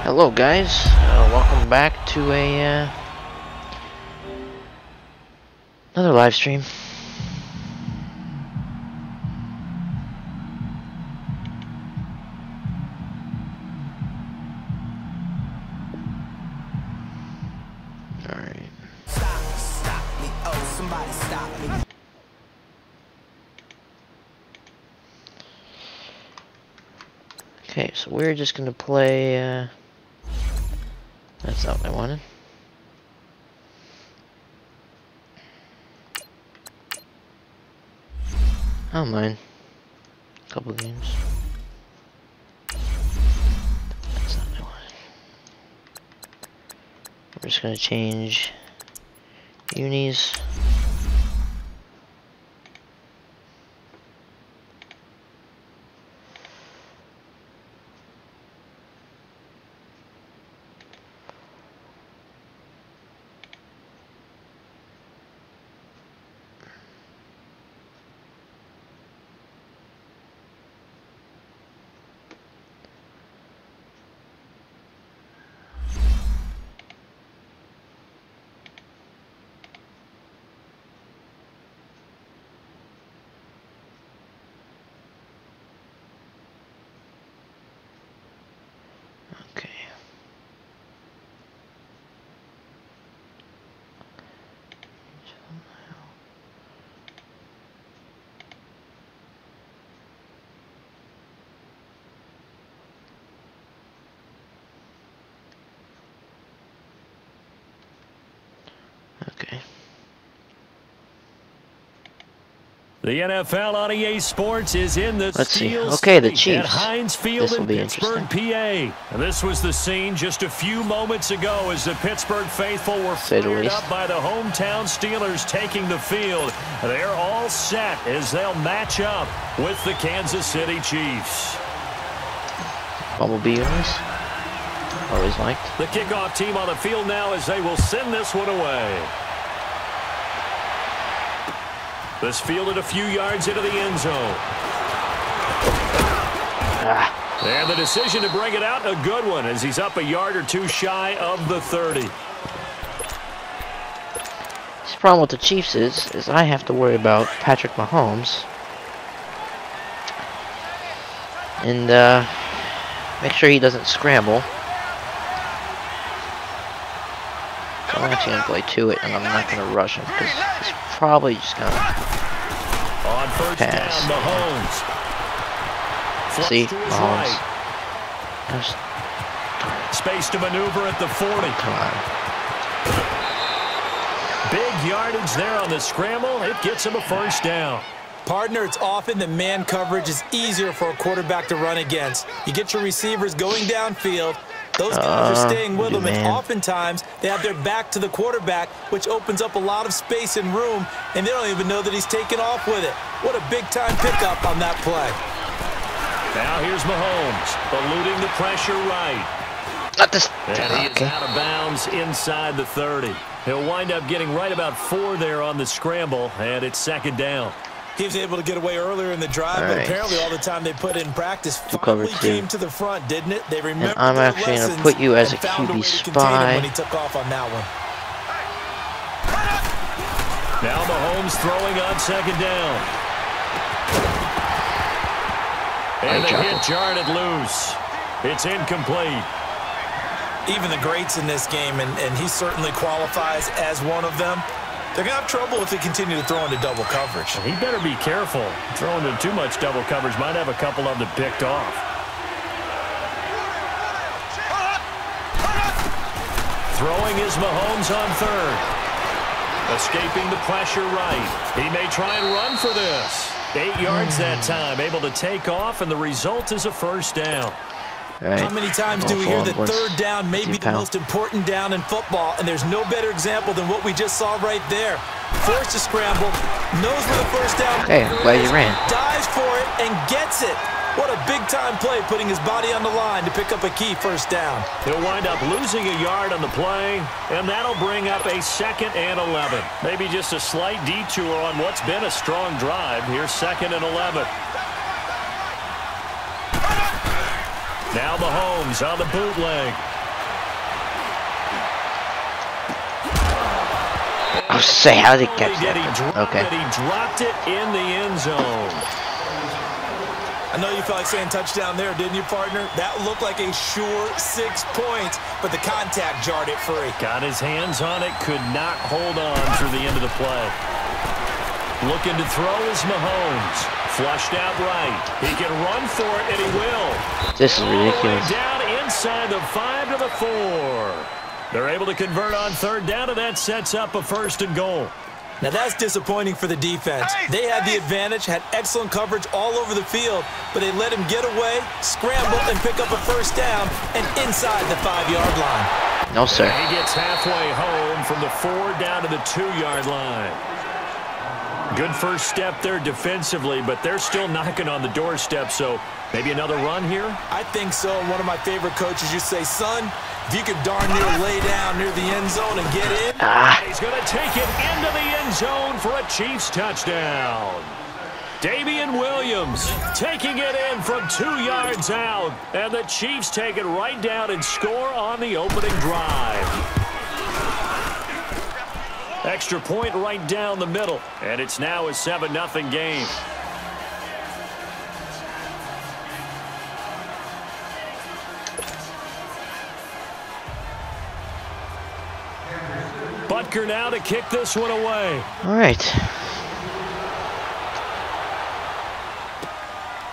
Hello guys, welcome back to another live stream. Alright. Stop me, oh somebody stop me. Okay, so we're just gonna play that's not what I wanted. I don't mind. A couple games. That's not what I wanted. We're just gonna change unis. Okay. Okay. The NFL on EA Sports is in the Let's see. Steel Okay, the City Chiefs. at Heinz Field This will in be Pittsburgh, interesting. PA. And this was the scene just a few moments ago as the Pittsburgh faithful were Say the fired least. up by the hometown Steelers taking the field. They're all set as they'll match up with the Kansas City Chiefs. Bumblebee unis. Always liked. The kickoff team on the field now as they will send this one away. This fielded a few yards into the end zone. And the decision to bring it out, a good one, as he's up a yard or two shy of the 30. The problem with the Chiefs is I have to worry about Patrick Mahomes. And make sure he doesn't scramble. So I'm actually going to play to it, and I'm not going to rush him, because he's probably just going to On first pass. down, Mahomes. See? Flips to his Mahomes. right. Just, Space to maneuver at the 40. come on. Big yardage there on the scramble. It gets him a first down. Partner, it's often that man coverage is easier for a quarterback to run against. You get your receivers going downfield. Those guys are staying with them, and oftentimes they have their back to the quarterback, which opens up a lot of space and room, and they don't even know that he's taken off with it. What a big-time pickup on that play. Now here's Mahomes, eluding the pressure right. Not this. And he is Okay. out of bounds inside the 30. He'll wind up getting right about 4 there on the scramble, and it's second down. He was able to get away earlier in the drive, but apparently all the time they put in practice finally came to the front, didn't it? They remembered I'm their actually going to lessons put you as a and found QB way to contain him spy. when he took off on that one. Now Mahomes throwing on second down. And the hit jarred it loose. It's incomplete. Even the greats in this game, and he certainly qualifies as one of them, they're going to have trouble if they continue to throw into double coverage. He better be careful. Throwing into too much double coverage might have a couple of them picked off. Throwing is Mahomes on third. Escaping the pressure right. He may try and run for this. 8 yards that time, able to take off, and the result is a first down. Right. How many times do we hear that third down may be the most important down in football, and there's no better example than what we just saw right there. Forced to scramble, knows where the first down Okay, I'm glad you ran. dives for it, and gets it. What a big-time play, putting his body on the line to pick up a key first down. He'll wind up losing a yard on the play, and that'll bring up a 2nd and 11. Maybe just a slight detour on what's been a strong drive. Here's 2nd and 11. Now Mahomes on the bootleg. was say, how did he catch that? Okay. He dropped it in the end zone. I know you felt like saying touchdown there, didn't you, partner? That looked like a sure 6 points, but the contact jarred it free. Got his hands on it, could not hold on through the end of the play. Looking to throw is Mahomes. Flushed out right. He can run for it, and he will. This is ridiculous. Down inside the 5 to the 4. They're able to convert on third down, and that sets up a 1st and goal. Now that's disappointing for the defense. They had the advantage, had excellent coverage all over the field, but they let him get away, scramble, and pick up a 1st down, and inside the 5-yard line. No, sir. And he gets halfway home from the 4 down to the 2-yard line. Good first step there defensively, but they're still knocking on the doorstep, so maybe another run here? I think so. One of my favorite coaches, you say, son, if you could darn near lay down near the end zone and get in. He's going to take it into the end zone for a Chiefs touchdown. Damian Williams taking it in from 2 yards out, and the Chiefs take it right down and score on the opening drive. Extra point right down the middle, and it's now a 7-0 game. Butker now to kick this one away. All right.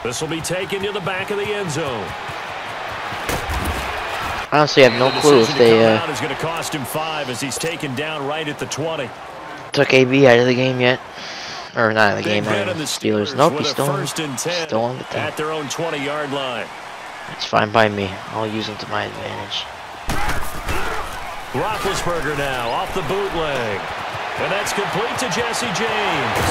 This will be taken to the back of the end zone. Honestly, I have no clue if they is going to cost him 5 as he's taken down right at the 20. took AB out of the game yet. Or not out of the game, out of the Steelers. Nope, he's still on the team. At their own 20-yard line. It's fine by me. I'll use them to my advantage. Roethlisberger now off the bootleg. And that's complete to Jesse James.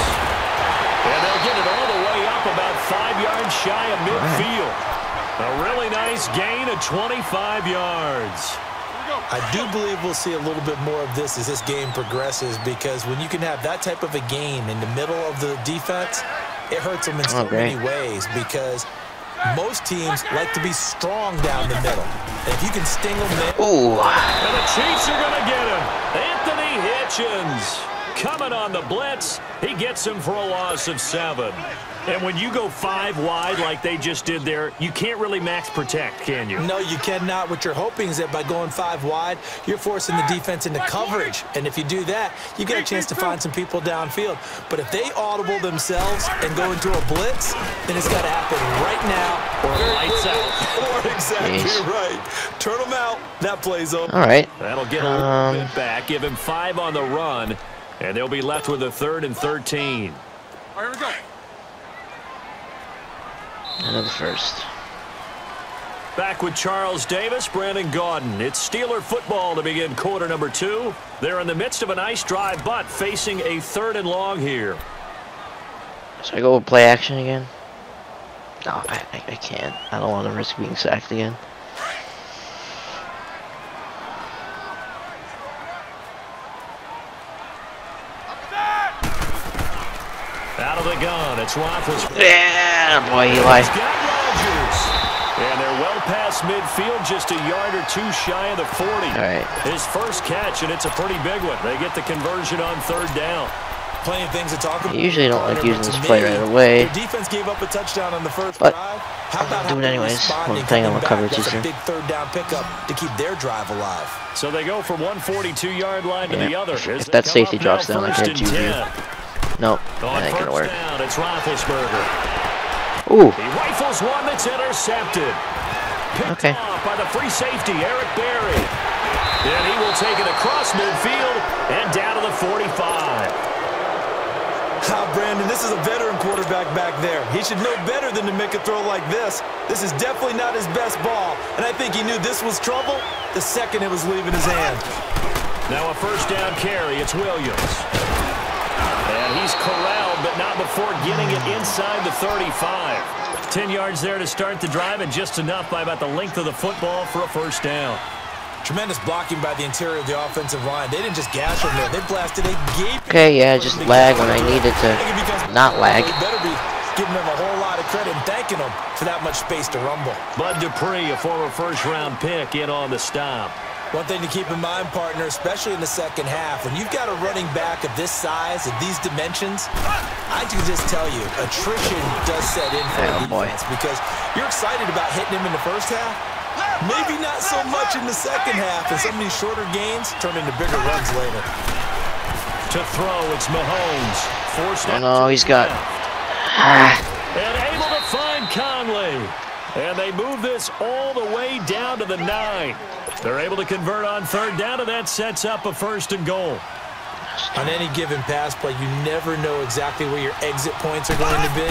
And they'll get it all the way up about 5 yards shy of midfield. A really nice gain of 25 yards. I do believe we'll see a little bit more of this as this game progresses, because when you can have that type of a game in the middle of the defense, it hurts them in so many ways, because most teams like to be strong down the middle. And if you can sting them in. Ooh. And the Chiefs are going to get him. Anthony Hitchens coming on the blitz. He gets him for a loss of 7. And when you go 5 wide like they just did there, you can't really max protect, can you? No, you cannot. What you're hoping is that by going 5 wide, you're forcing the defense into coverage. And if you do that, you get a chance to find some people downfield. But if they audible themselves and go into a blitz, then it's got to happen right now. Or lights out. Or exactly right. Turn them out. That plays over. All right. That'll get a little bit back. Give him 5 on the run. And they'll be left with a 3rd and 13. All right, here we go. Another first. Back with Charles Davis, Brandon Gaudin. It's Steeler football to begin quarter number 2. They're in the midst of a nice drive, but facing a 3rd and long here. Should I go with play action again? No, I can't. I don't want to risk being sacked again. Out of the gun, it's Roethlisberger. Yeah, boy, Eli. He's got Rodgers. And they're well past midfield, just a yard or 2 shy of the 40. All right. His first catch, and it's a pretty big one. They get the conversion on 3rd down. Plenty of things to talk about. I usually don't like using this play right away. The defense gave up a touchdown on the first But drive. How about do it anyways. I'm depending on what coverage is That's a here. big 3rd down pickup to keep their drive alive. So they go from one 42-yard line to the other. If that safety drops down, I get juju. Nope, that ain't gonna work. Down, it's Roethlisberger. Ooh. He rifles one that's intercepted. Picked off by the free safety, Eric Berry. And he will take it across midfield and down to the 45. Brandon, this is a veteran quarterback back there. He should know better than to make a throw like this. This is definitely not his best ball, and I think he knew this was trouble the second it was leaving his hand. Now a 1st down carry, it's Williams. And he's corralled, but not before getting it inside the 35. 10 yards there to start the drive, and just enough by about the length of the football for a 1st down. Tremendous blocking by the interior of the offensive line. They didn't just gash him there. They blasted a gaping. Okay, yeah, just lag when I needed to not lag. You better be giving them a whole lot of credit and thanking them for that much space to rumble. Bud Dupree, a former 1st-round pick, in on the stop. One thing to keep in mind, partner, especially in the second half, when you've got a running back of this size, of these dimensions, I can just tell you, attrition does set in for the defense because you're excited about hitting him in the first half. Maybe not so much in the second half, and some of these shorter gains turn into bigger runs later. To throw, it's Mahomes. Forced oh no, he's got... and able to find Conley. And they move this all the way down to the 9. They're able to convert on third down, and that sets up a 1st and goal. On any given pass play, you never know exactly where your exit points are going to be.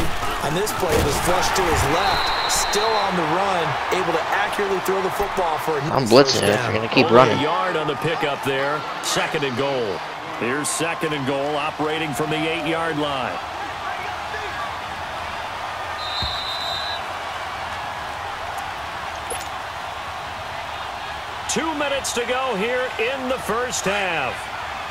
On this play, it was flushed to his left, still on the run, able to accurately throw the football for a nice I'm blitzing it if you're going to keep running. A yard on the pickup there. 2nd and goal. Here's 2nd and goal, operating from the 8-yard line. Two minutes to go here in the first half.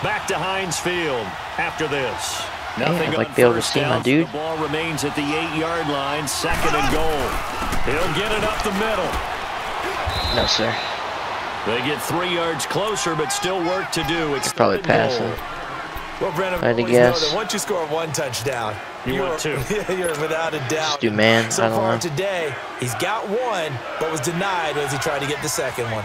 Back to Heinz Field after this. Nothing I'd like on to be able to first see down, my dude. The ball remains at the 8-yard line. 2nd and goal. He'll get it up the middle. No, sir. They get 3 yards closer, but still work to do. It's probably passing. Well, Brandon, I had to always know guess. that once you score one touchdown, you want 2. You're without a doubt. Just do man. So I don't far know. today, he's got one, but was denied as he tried to get the second one.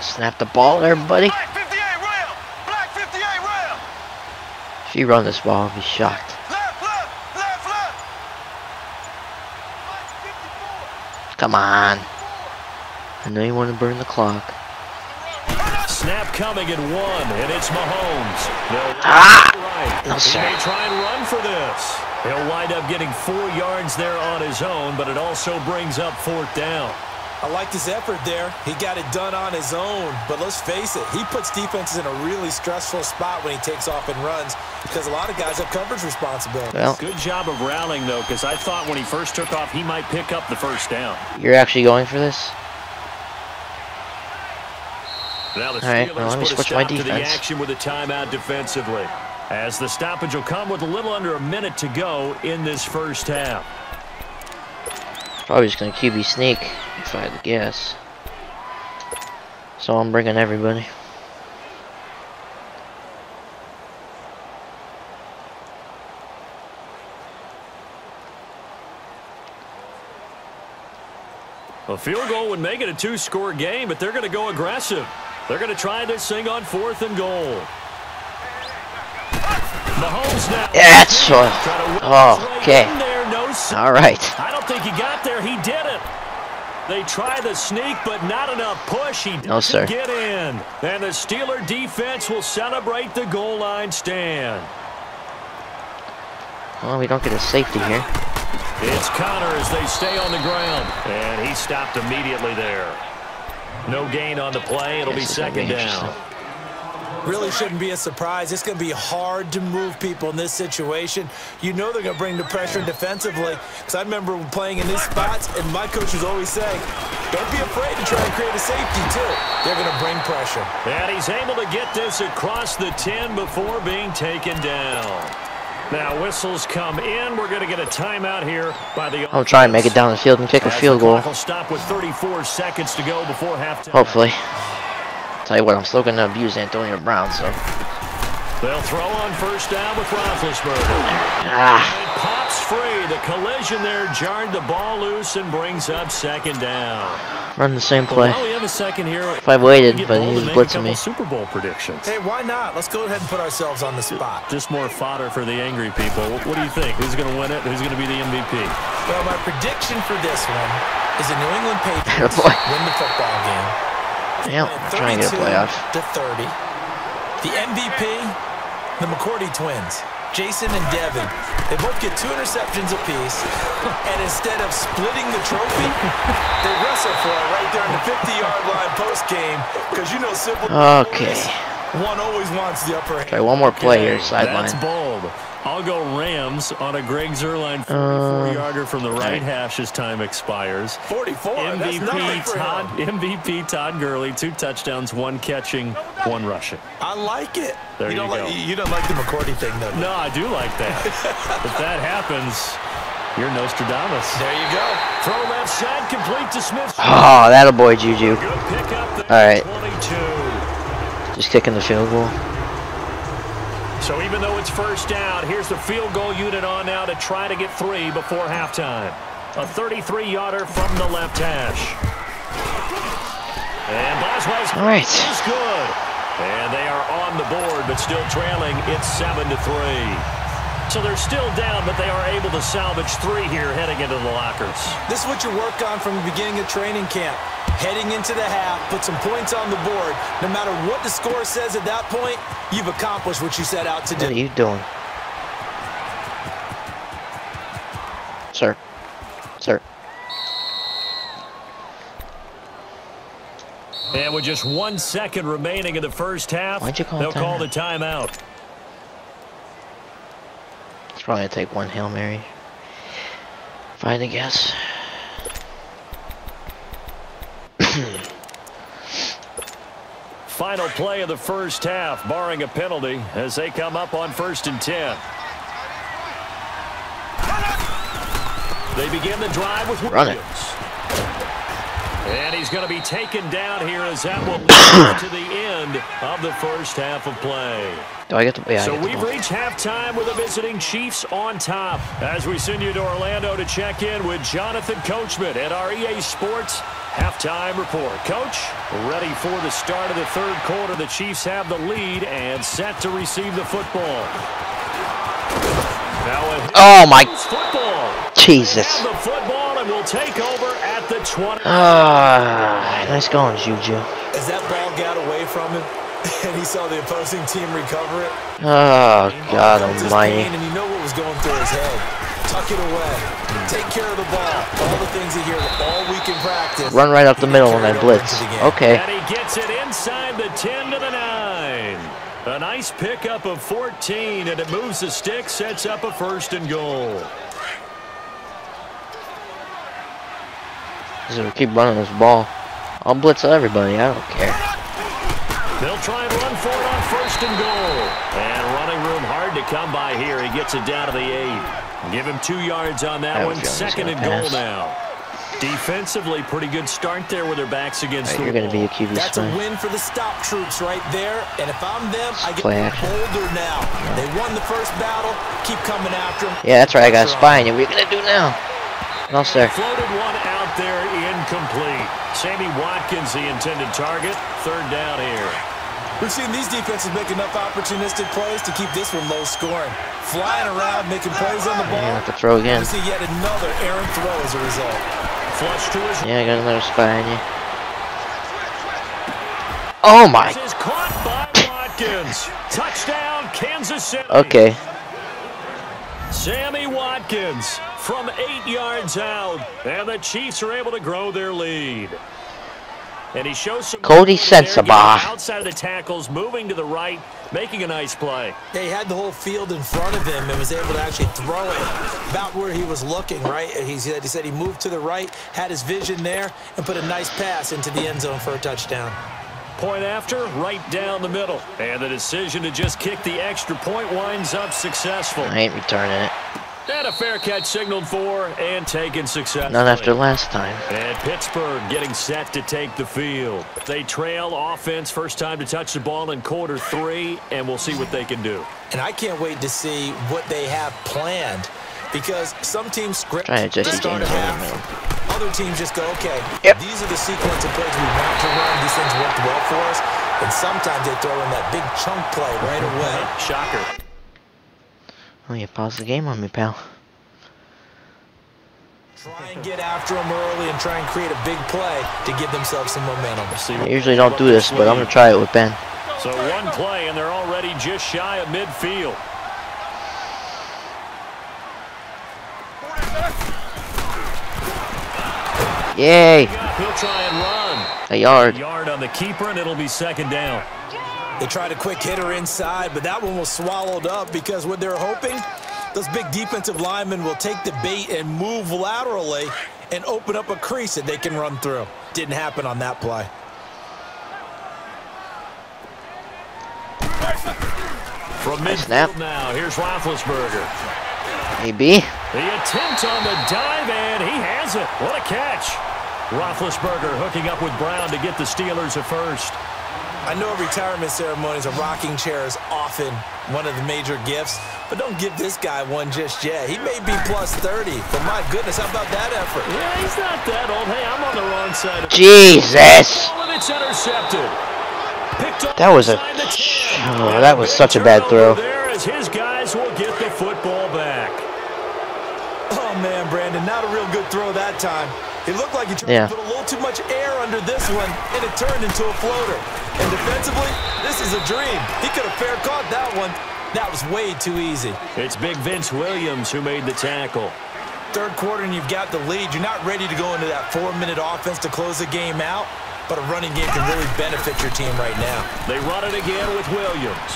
Snap the ball, everybody. Black 58 rail! Black 58 rail! If you run this ball, I'll be shocked. Left, left, left, left! Come on. I know you want to burn the clock. Snap coming at 1, and it's Mahomes. Ah! No, He sir. may try and run for this. He'll wind up getting 4 yards there on his own, but it also brings up 4th down. I like his effort there. He got it done on his own. But let's face it, he puts defenses in a really stressful spot when he takes off and runs because a lot of guys have coverage responsibility. Well, Good job of rallying, though, because I thought when he first took off, he might pick up the 1st down. you're actually going for this? Now the All right, Steelers well, let me put a switch my stop to the defense. action with a timeout defensively. As the stoppage will come with a little under a minute to go in this first half. Probably just going to QB sneak, if I had to guess. So I'm bringing everybody. A field goal would make it a 2-score game, but they're going to go aggressive. They're going to try this thing on 4th and goal. Mahomes now. Yeah, that's okay. All right. I don't think he got there. He did it. They try the sneak, but not enough push. He doesn't get in. And the Steeler defense will celebrate the goal line stand. Well, we don't get a safety here. It's Connor as they stay on the ground. And he stopped immediately there. No gain on the play. It'll be 2nd down. Really shouldn't be a surprise. It's going to be hard to move people in this situation. You know they're going to bring the pressure defensively. Because I remember playing in these spots, and my coach was always saying, don't be afraid to try and create a safety, too. They're going to bring pressure. And he's able to get this across the 10 before being taken down. Now whistles come in. We're going to get a timeout here by the offense. I'll try and make it down the field and kick a field goal. Will stop with 34 seconds to go before halftime. Hopefully. Tell you what, I'm still going to abuse Antonio Brown, so. They'll throw on 1st down with Roethlisberger. It pops free. The collision there jarred the ball loose and brings up 2nd down. Run the same play. Well, we have a second here. If I waited, but he was blitzing me. Super Bowl predictions. Hey, why not? Let's go ahead and put ourselves on the spot. Just more fodder for the angry people. What do you think? Who's going to win it? Who's going to be the MVP? Well, my prediction for this one is the New England Patriots win the football game. Yeah, I'm trying to get a playoff. To 30. The MVP, the McCourty twins, Jason and Devin. They both get 2 interceptions apiece, and instead of splitting the trophy, they wrestle for it right there on the 50-yard line post-game, because you know Okay. one always wants the upper hand. Try one more play here, sideline. That's bold. I'll go Rams on a Greg Zuerlein 44-yarder from the right hash as time expires. 44? MVP Todd Gurley, 2 touchdowns, 1 catching, 1 rushing. I like it. There you go. You don't like the McCourty thing, though. No, I do like that. If that happens, you're Nostradamus. There you go. Throw left side, complete to Smith. Oh, that'll boy, Juju. Good pickup there. All right. 22. Just kicking the field goal. So even though it's first down, here's the field goal unit on now to try to get 3 before halftime. A 33-yarder from the left hash. And Boswell's is good. And they are on the board, but still trailing. It's 7-3. So they're still down, but they are able to salvage 3 here heading into the lockers. This is what you work on from the beginning of training camp. Heading into the half, put some points on the board. No matter what the score says at that point, you've accomplished what you set out to do. What are you doing? Sir. Sir. And with just 1 second remaining in the first half, Why'd you call they'll timeout? call the timeout. It's probably going to take 1 Hail Mary. If I had to guess. Final play of the first half, barring a penalty, as they come up on 1st and 10. They begin the drive with Williams. And he's going to be taken down here as that will lead to the end of the first half of play. Do I get the... Yeah, So we've reached halftime with the visiting Chiefs on top as we send you to Orlando to check in with Jonathan Coachman at our EA Sports Halftime Report. Coach, ready for the start of the 3rd quarter. The Chiefs have the lead and set to receive the football. Now oh my... football. Jesus. Have the football and will take over at the 20. Nice going, Juju. As that ball got away from him, and he saw the opposing team recover it. Oh, God almighty. And you know what was going through his head. Tuck it away. Take care of the ball. All the things he hears all week in practice. Run right up the middle and then blitz. Okay. And he gets it inside the 10 to the 9. A nice pickup of 14, and it moves the stick, sets up a 1st and goal. So we keep running this ball. I'll blitz everybody. I don't care. They'll try and run for it on 1st and goal. And running room hard to come by here. He gets it down to the 8. Give him 2 yards on that one. 2nd and goal now. Defensively, pretty good start there with their backs against the You're going to be a QB That's spy. a win for the stop troops right there. And if I'm them, I get Play action. bolder now. They won the first battle. Keep coming after them. Yeah, that's right. I got a spy. And what are you going to do now? No, sir. Floated one out there, incomplete. Sammy Watkins, the intended target. 3rd down here. We've seen these defenses make enough opportunistic plays to keep this one low scoring. Flying around, making plays on the ball. Yeah, I have to throw again. We see yet another errant throw as a result. Flush to his... Yeah, I got another spy on you. Oh, my. This is caught by Watkins. Touchdown, Kansas City. Okay. Sammy Watkins from 8 yards out. And the Chiefs are able to grow their lead. And he shows some... Cody Sensabaugh. Outside of the tackles, moving to the right, making a nice play. He had the whole field in front of him and was able to actually throw it about where he was looking, right? He said he moved to the right, had his vision there, and put a nice pass into the end zone for a touchdown. Point after, right down the middle. And the decision to just kick the extra point winds up successful. I ain't returning it. And a fair catch signaled for and taken successfully. Not after last time. And Pittsburgh getting set to take the field. They trail offense, first time to touch the ball in quarter 3, and we'll see what they can do. And I can't wait to see what they have planned, because some teams script the start a half. Other teams just go, okay, yep. These are the sequence of plays we want to run. These things worked well for us. And sometimes they throw in that big chunk play right away. Shocker. Oh, you paused the game on me, pal. Try and get after them early and try and create a big play to give themselves some momentum. I usually don't do this, but I'm going to try it with Ben. So one play, and they're already just shy of midfield. Yay! He'll try and run. A yard. A yard on the keeper, and it'll be 2nd down. They tried a quick hitter inside, but that one was swallowed up because what they're hoping, those big defensive linemen will take the bait and move laterally and open up a crease that they can run through. Didn't happen on that play. From midfield now, here's Roethlisberger. Maybe. The attempt on the dive, and he has it. What a catch. Roethlisberger hooking up with Brown to get the Steelers a first. I know retirement ceremonies, a rocking chair is often one of the major gifts, but don't give this guy one just yet. He may be plus 30, but my goodness, how about that effort? Yeah, he's not that old. Hey, I'm on the wrong side of Jesus! and it's intercepted. That was that was such a bad throw. There as his guys will get the football back. Oh man, Brandon, not a real good throw that time. It looked like he tried to put a little too much air under this one, and it turned into a floater. And defensively, this is a dream. He could have fair caught that one. That was way too easy. It's big Vince Williams who made the tackle. Third quarter and you've got the lead. You're not ready to go into that 4-minute offense to close the game out, but a running game can really benefit your team right now. They run it again with Williams.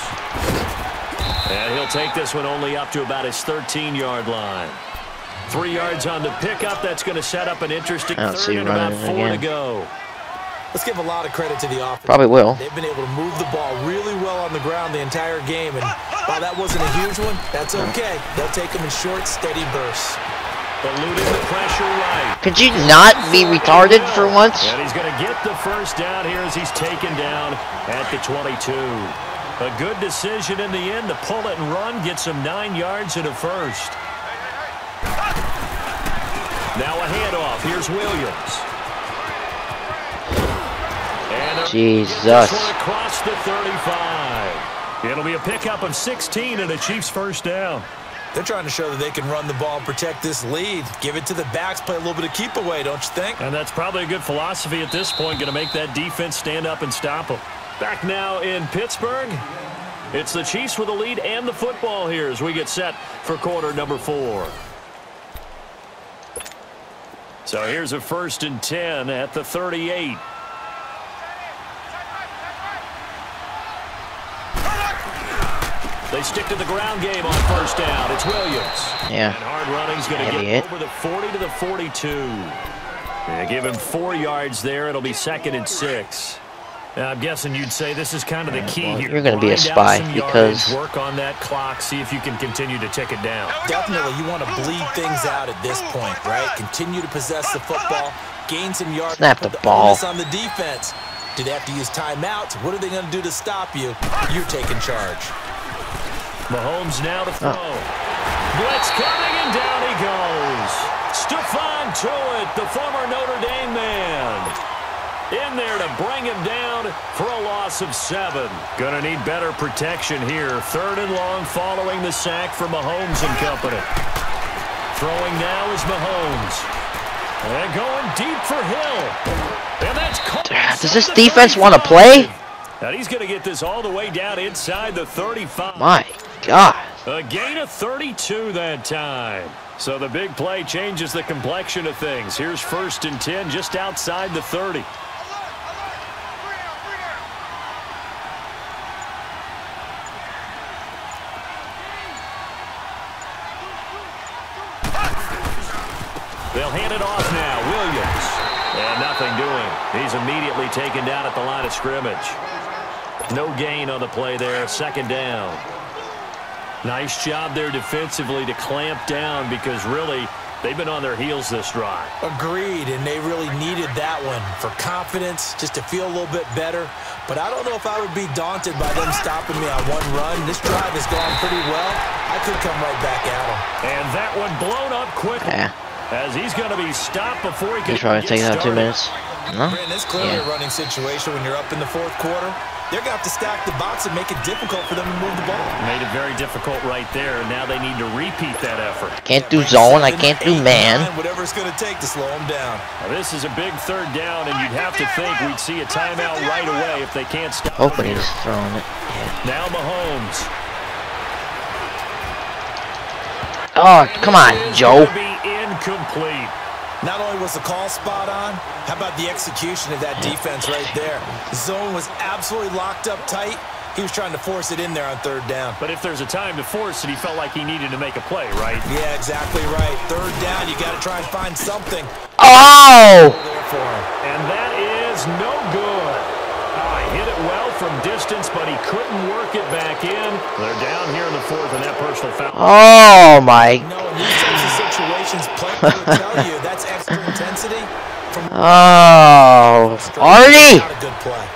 And he'll take this one only up to about his 13-yard line. 3 yards on the pickup. That's going to set up an interesting third and about 4 to go. Let's give a lot of credit to the offense. Probably will. They've been able to move the ball really well on the ground the entire game, and while that wasn't a huge one, that's okay. They'll take them in short, steady bursts. Eluding the pressure right. Could you not be retarded for once? And he's going to get the first down here as he's taken down at the 22. A good decision in the end to pull it and run, get some 9 yards and a first. Now a handoff. Here's Williams. And Jesus. Across the 35. It'll be a pickup of 16 and a Chiefs first down. They're trying to show that they can run the ball and protect this lead. Give it to the backs, play a little bit of keep away, don't you think? And that's probably a good philosophy at this point, going to make that defense stand up and stop them. Back now in Pittsburgh. It's the Chiefs with the lead and the football here as we get set for quarter number 4. So here's a 1st and 10 at the 38. They stick to the ground game on first down. It's Williams. Yeah. And hard running's going to get over the 40 to the 42. They give him 4 yards there. It'll be 2nd and 6. Now, I'm guessing you'd say this is kind of the key here. You're going to be a spy because work on that clock, see if you can continue to tick it down. Definitely, you want to bleed things out at this point, right? Continue to possess the football, gain some yards. Snap the ball on the defense. Do they have to use timeouts? What are they going to do to stop you? You're taking charge. Mahomes now to throw. Blitz coming, and down he goes. Stephon Tuitt, the former Notre Dame man, in there to bring him down for a loss of 7. Gonna need better protection here. 3rd and long following the sack for Mahomes and company. Throwing now is Mahomes. And going deep for Hill. And that's caught. Does this defense want to play? And he's going to get this all the way down inside the 35. My God. A gain of 32 that time. So the big play changes the complexion of things. Here's 1st and 10 just outside the 30. They'll hand it off now. Williams. And nothing doing. He's immediately taken down at the line of scrimmage. No gain on the play there. 2nd down. Nice job there defensively to clamp down because really they've been on their heels this drive. Agreed, and they really needed that one for confidence, just to feel a little bit better. But I don't know if I would be daunted by them stopping me on one run. This drive has gone pretty well. I could come right back at them. And that one blown up quickly. As he's going to be stopped before he can try to take it out 2 minutes. No? It's clearly a running situation when you're up in the 4th quarter. They're going to have to stack the box and make it difficult for them to move the ball. Made it very difficult right there, and now they need to repeat that effort. Can't do zone, I can't do man. Whatever it's going to take to slow them down. Now, this is a big 3rd down, and you'd have to think we'd see a timeout right away if they can't stop. Hoping he's throwing it. Yeah. Now Mahomes. Oh, come on, Joe. Be incomplete. Not only was the call spot on, how about the execution of that defense right there? The zone was absolutely locked up tight, He was trying to force it in there on third down. But if there's a time to force it, he felt like he needed to make a play, right? Yeah, exactly right. Third down, you got to try and find something. Oh! And that is no good. He hit it well from distance, but he couldn't work it back in. They're down here in the fourth, and that personal foul. Oh, my. No, in these types of situations, players will tell you that's extra intensity. Oh, Artie! Not a good play.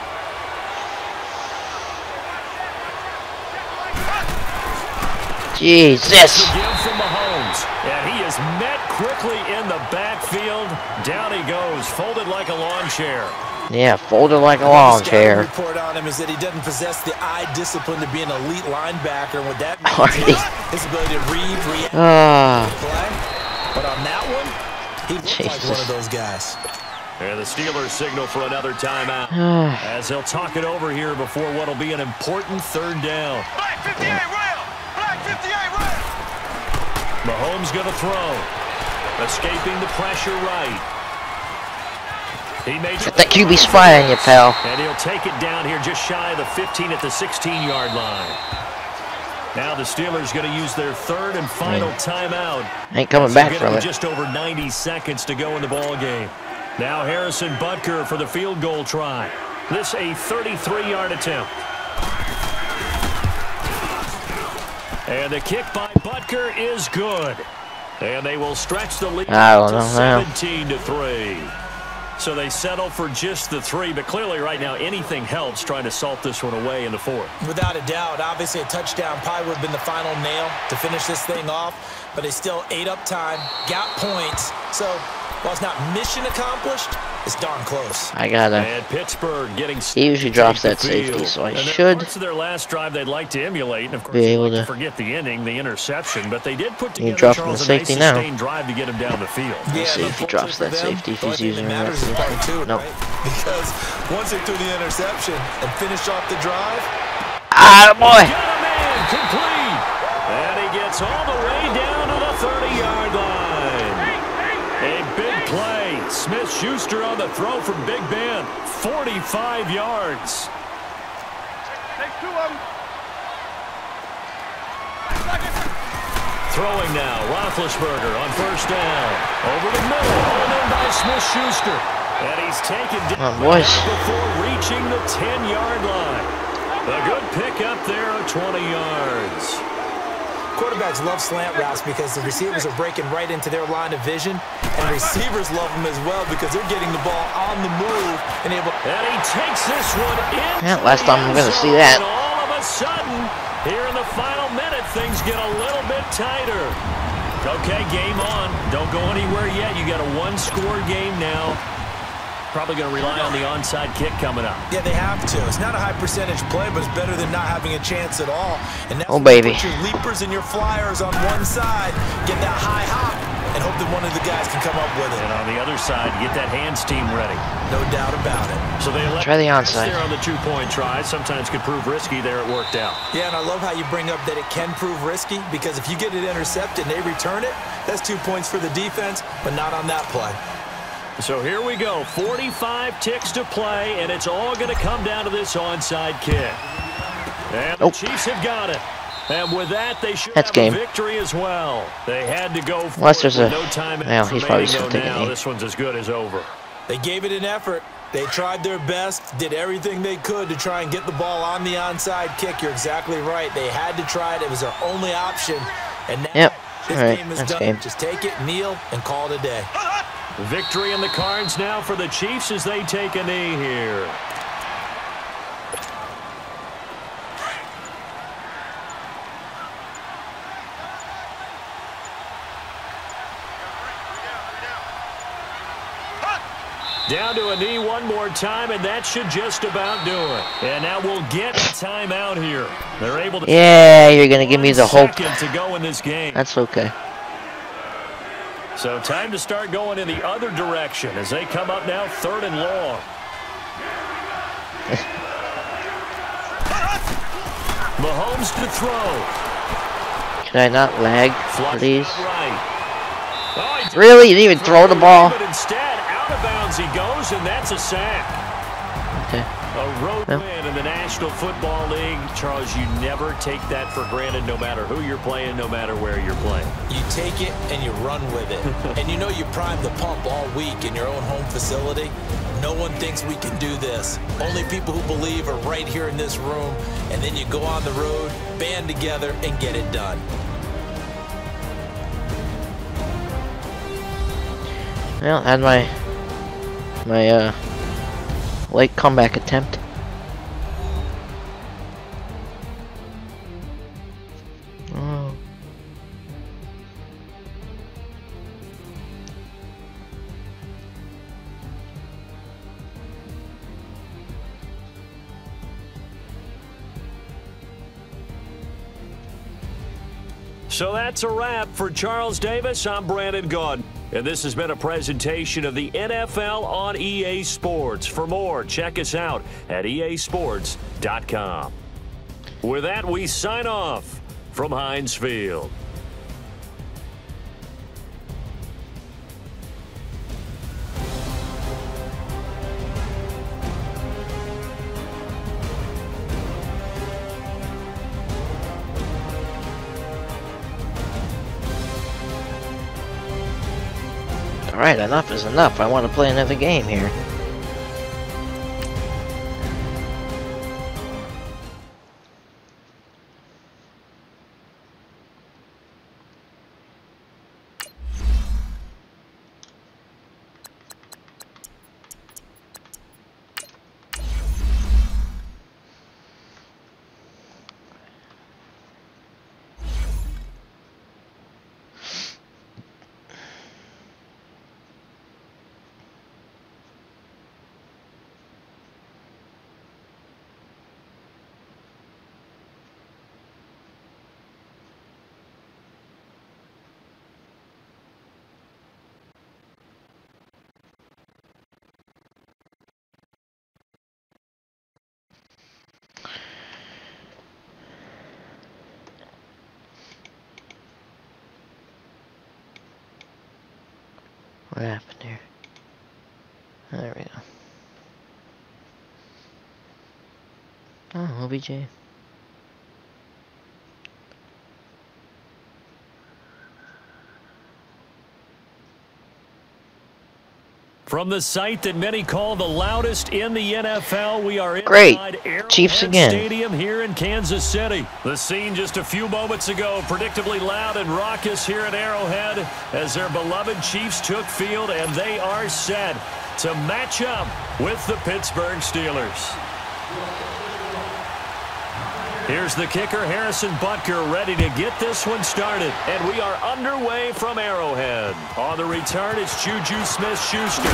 Jesus. Again from Mahomes, and he is met quickly in the backfield. Down he goes, folded like a lawn chair. Yeah, folded like a lawn chair. The report on him is that he doesn't possess the eye discipline to be an elite linebacker. What that means is his ability to read, react, play. But on that one, he looks like one of those guys. And the Steelers signal for another timeout as they'll talk it over here before what will be an important third down. Black 58 rail! Black 58 rail! Mahomes going to throw. Escaping the pressure right. He made Get that QB spy on you, pal. And he'll take it down here just shy of the 15 at the 16-yard line. Now the Steelers going to use their third and final timeout. Ain't coming back from it. Just over 90 seconds to go in the ball game. Now Harrison Butker for the field goal try. This a 33-yard attempt. And the kick by Butker is good. And they will stretch the lead to 17-3. So they settle for just the 3, but clearly right now anything helps trying to salt this one away in the fourth. Without a doubt, obviously a touchdown probably would have been the final nail to finish this thing off, but they still ate up time, got points, so while it's not mission accomplished, it's darn close. I gotta. And Pittsburgh getting. He usually drops that safety, so I should. Parts of their last drive they'd like to emulate, and of course be able to to forget the ending, the interception, but they did put together drop from Charles the safety a nice now. sustained drive to get him down the field. Let's see if he drops that safety if he's using that. Nope. Because once they threw the interception and finished off the drive. Ah, boy. Got a man complete, and he gets all the way down to the 30-yard line. A big play. Smith-Schuster on the throw from Big Ben. 45 yards. Take 2 of them. Throwing now, Roethlisberger on first down. Over the middle, hauled in by Smith-Schuster. And he's taken down before reaching the 10-yard line. A good pick up there of 20 yards. Quarterbacks love slant routes because the receivers are breaking right into their line of vision, and receivers love them as well because they're getting the ball on the move and able. And he takes this one in. Yeah, last time I'm gonna see that. And all of a sudden, here in the final minute, things get a little bit tighter. Okay, game on. Don't go anywhere yet. You got a one-score game now. Probably going to rely on the onside kick coming up. Yeah, they have to. It's not a high percentage play, but it's better than not having a chance at all. And that's baby. Put your leapers and your flyers on one side, get that high hop, and hope that one of the guys can come up with it. And on the other side, get that hands team ready. No doubt about it. So they try the onside. There on the two-point try. Sometimes could prove risky. There it worked out. Yeah, and I love how you bring up that it can prove risky because if you get it intercepted and they return it, that's 2 points for the defense, but not on that play. So here we go, 45 ticks to play, and it's all going to come down to this onside kick. And the Chiefs have got it. And with that, they should have a victory as well. They had to go for Unless there's a... no time. Well, he's probably still taking it. This one's as good as over. They gave it an effort. They tried their best, did everything they could to try and get the ball on the onside kick. You're exactly right. They had to try it. It was their only option. And now this game is done. Just take it, kneel, and call it a day. Victory in the cards now for the Chiefs as they take a knee here. Down to a knee one more time, and that should just about do it. And now we'll get a timeout here. They're able to. Yeah, you're gonna give me the hope. To go in this game. That's okay. So time to start going in the other direction as they come up now 3rd and long. Mahomes to throw. Can I not lag, please? Right. Oh, really? You didn't even throw the ball? But instead, out of bounds he goes, and that's a sack. Okay. A road win in the National Football League. Charles, you never take that for granted no matter who you're playing, no matter where you're playing. You take it and you run with it. And you know you primed the pump all week in your own home facility. No one thinks we can do this. Only people who believe are right here in this room. And then you go on the road, band together, and get it done. Well, I had my late comeback attempt. Oh. So that's a wrap for Charles Davis. I'm Brandon Gaudin. And this has been a presentation of the NFL on EA Sports. For more, check us out at easports.com. With that, we sign off from Heinz Field. Alright, enough is enough. I want to play another game here. What happened here? There we go. Oh, OBJ. From the site that many call the loudest in the NFL, we are Great. inside Arrowhead Chiefs again. Stadium here in Kansas City. The scene just a few moments ago, predictably loud and raucous here at Arrowhead as their beloved Chiefs took field, and they are set to match up with the Pittsburgh Steelers. Here's the kicker, Harrison Butker, ready to get this one started. And we are underway from Arrowhead. On the return, it's Juju Smith-Schuster.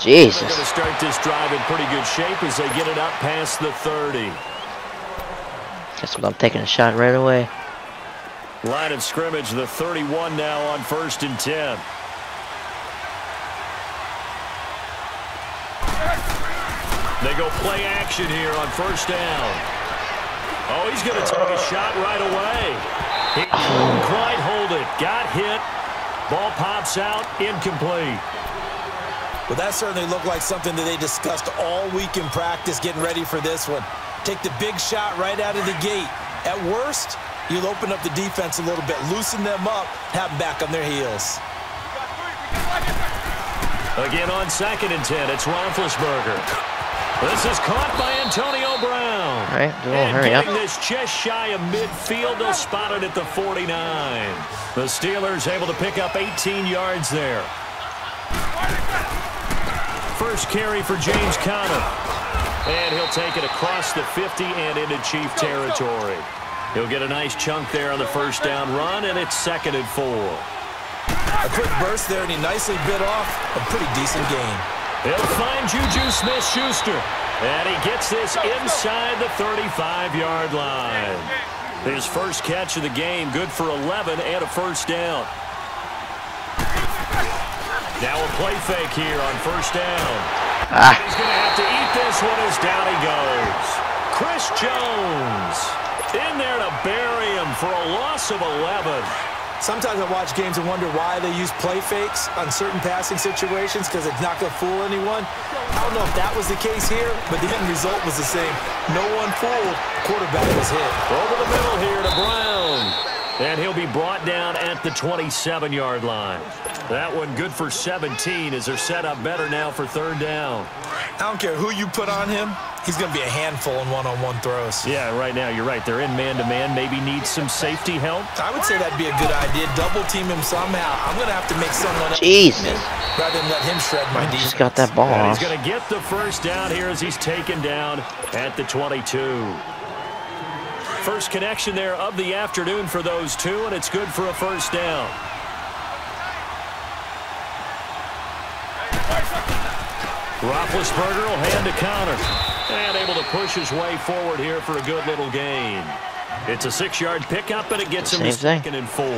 Jesus. They're going to start this drive in pretty good shape as they get it up past the 30. Guess what? I'm taking a shot right away. Line of scrimmage, the 31 now on 1st and 10. They go play action here on 1st down. Oh, he's going to take a shot right away. He couldn't quite hold it. Got hit. Ball pops out. Incomplete. Well, that certainly looked like something that they discussed all week in practice getting ready for this one. Take the big shot right out of the gate. At worst, you'll open up the defense a little bit, loosen them up, have them back on their heels. Again on 2nd and 10, it's Roethlisberger. This is caught by Antonio Brown. All right, hurry up. This just shy of midfield, they'll spot it at the 49. The Steelers able to pick up 18 yards there. First carry for James Conner. And he'll take it across the 50 and into Chief territory. He'll get a nice chunk there on the 1st down run, and it's 2nd and 4. A quick burst there, and he nicely bit off a pretty decent gain. He'll find Juju Smith-Schuster. And he gets this inside the 35-yard line. His first catch of the game, good for 11 and a 1st down. Now a play fake here on 1st down. He's going to have to eat this one as down he goes. Chris Jones in there to bury him for a loss of 11. Sometimes I watch games and wonder why they use play fakes on certain passing situations because it's not going to fool anyone. I don't know if that was the case here, but the end result was the same. No one fooled. Quarterback was hit. Over the middle here to Brown. And he'll be brought down at the 27-yard line. That one good for 17 as they're set up better now for third down. I don't care who you put on him. He's going to be a handful in one-on-one throws. Yeah, right now you're right. They're in man-to-man. Maybe needs some safety help. I would say that'd be a good idea. Double team him somehow. I'm going to have to make someone else Jesus. rather than let him shred my defense. Just got that ball And off. he's going to get the first down here as he's taken down at the 22. First connection there of the afternoon for those two, and it's good for a first down. Roethlisberger will hand a counter. And able to push his way forward here for a good little gain. It's a 6-yard pickup, and it gets him to 2nd and 4. All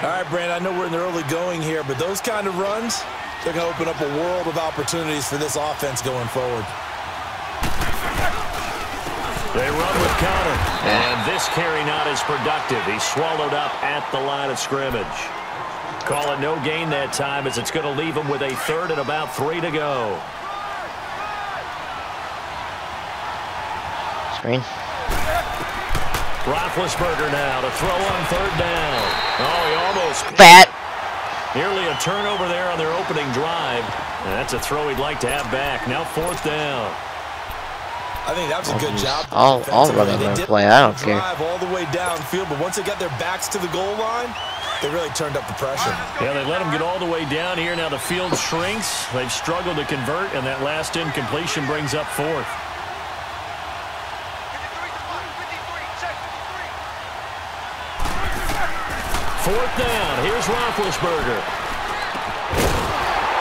right, Brandon, I know we're in the early going here, but those kind of runs, they're going to open up a world of opportunities for this offense going forward. They run with counter, and this carry not as productive. He's swallowed up at the line of scrimmage. Call it no gain that time as it's going to leave him with a 3rd and about 3 to go. Screen. Roethlisberger now to throw on 3rd down. Oh, he almost... Fat. Nearly a turnover there on their opening drive. And that's a throw he'd like to have back. Now 4th down. I think that was a good job. I'll run another play. I don't care. Drive all the way downfield, but once they got their backs to the goal line, they really turned up the pressure. Yeah, they let them get all the way down here. Now the field shrinks. They've struggled to convert, and that last incompletion brings up 4th. Fourth down. Here's Roethlisberger.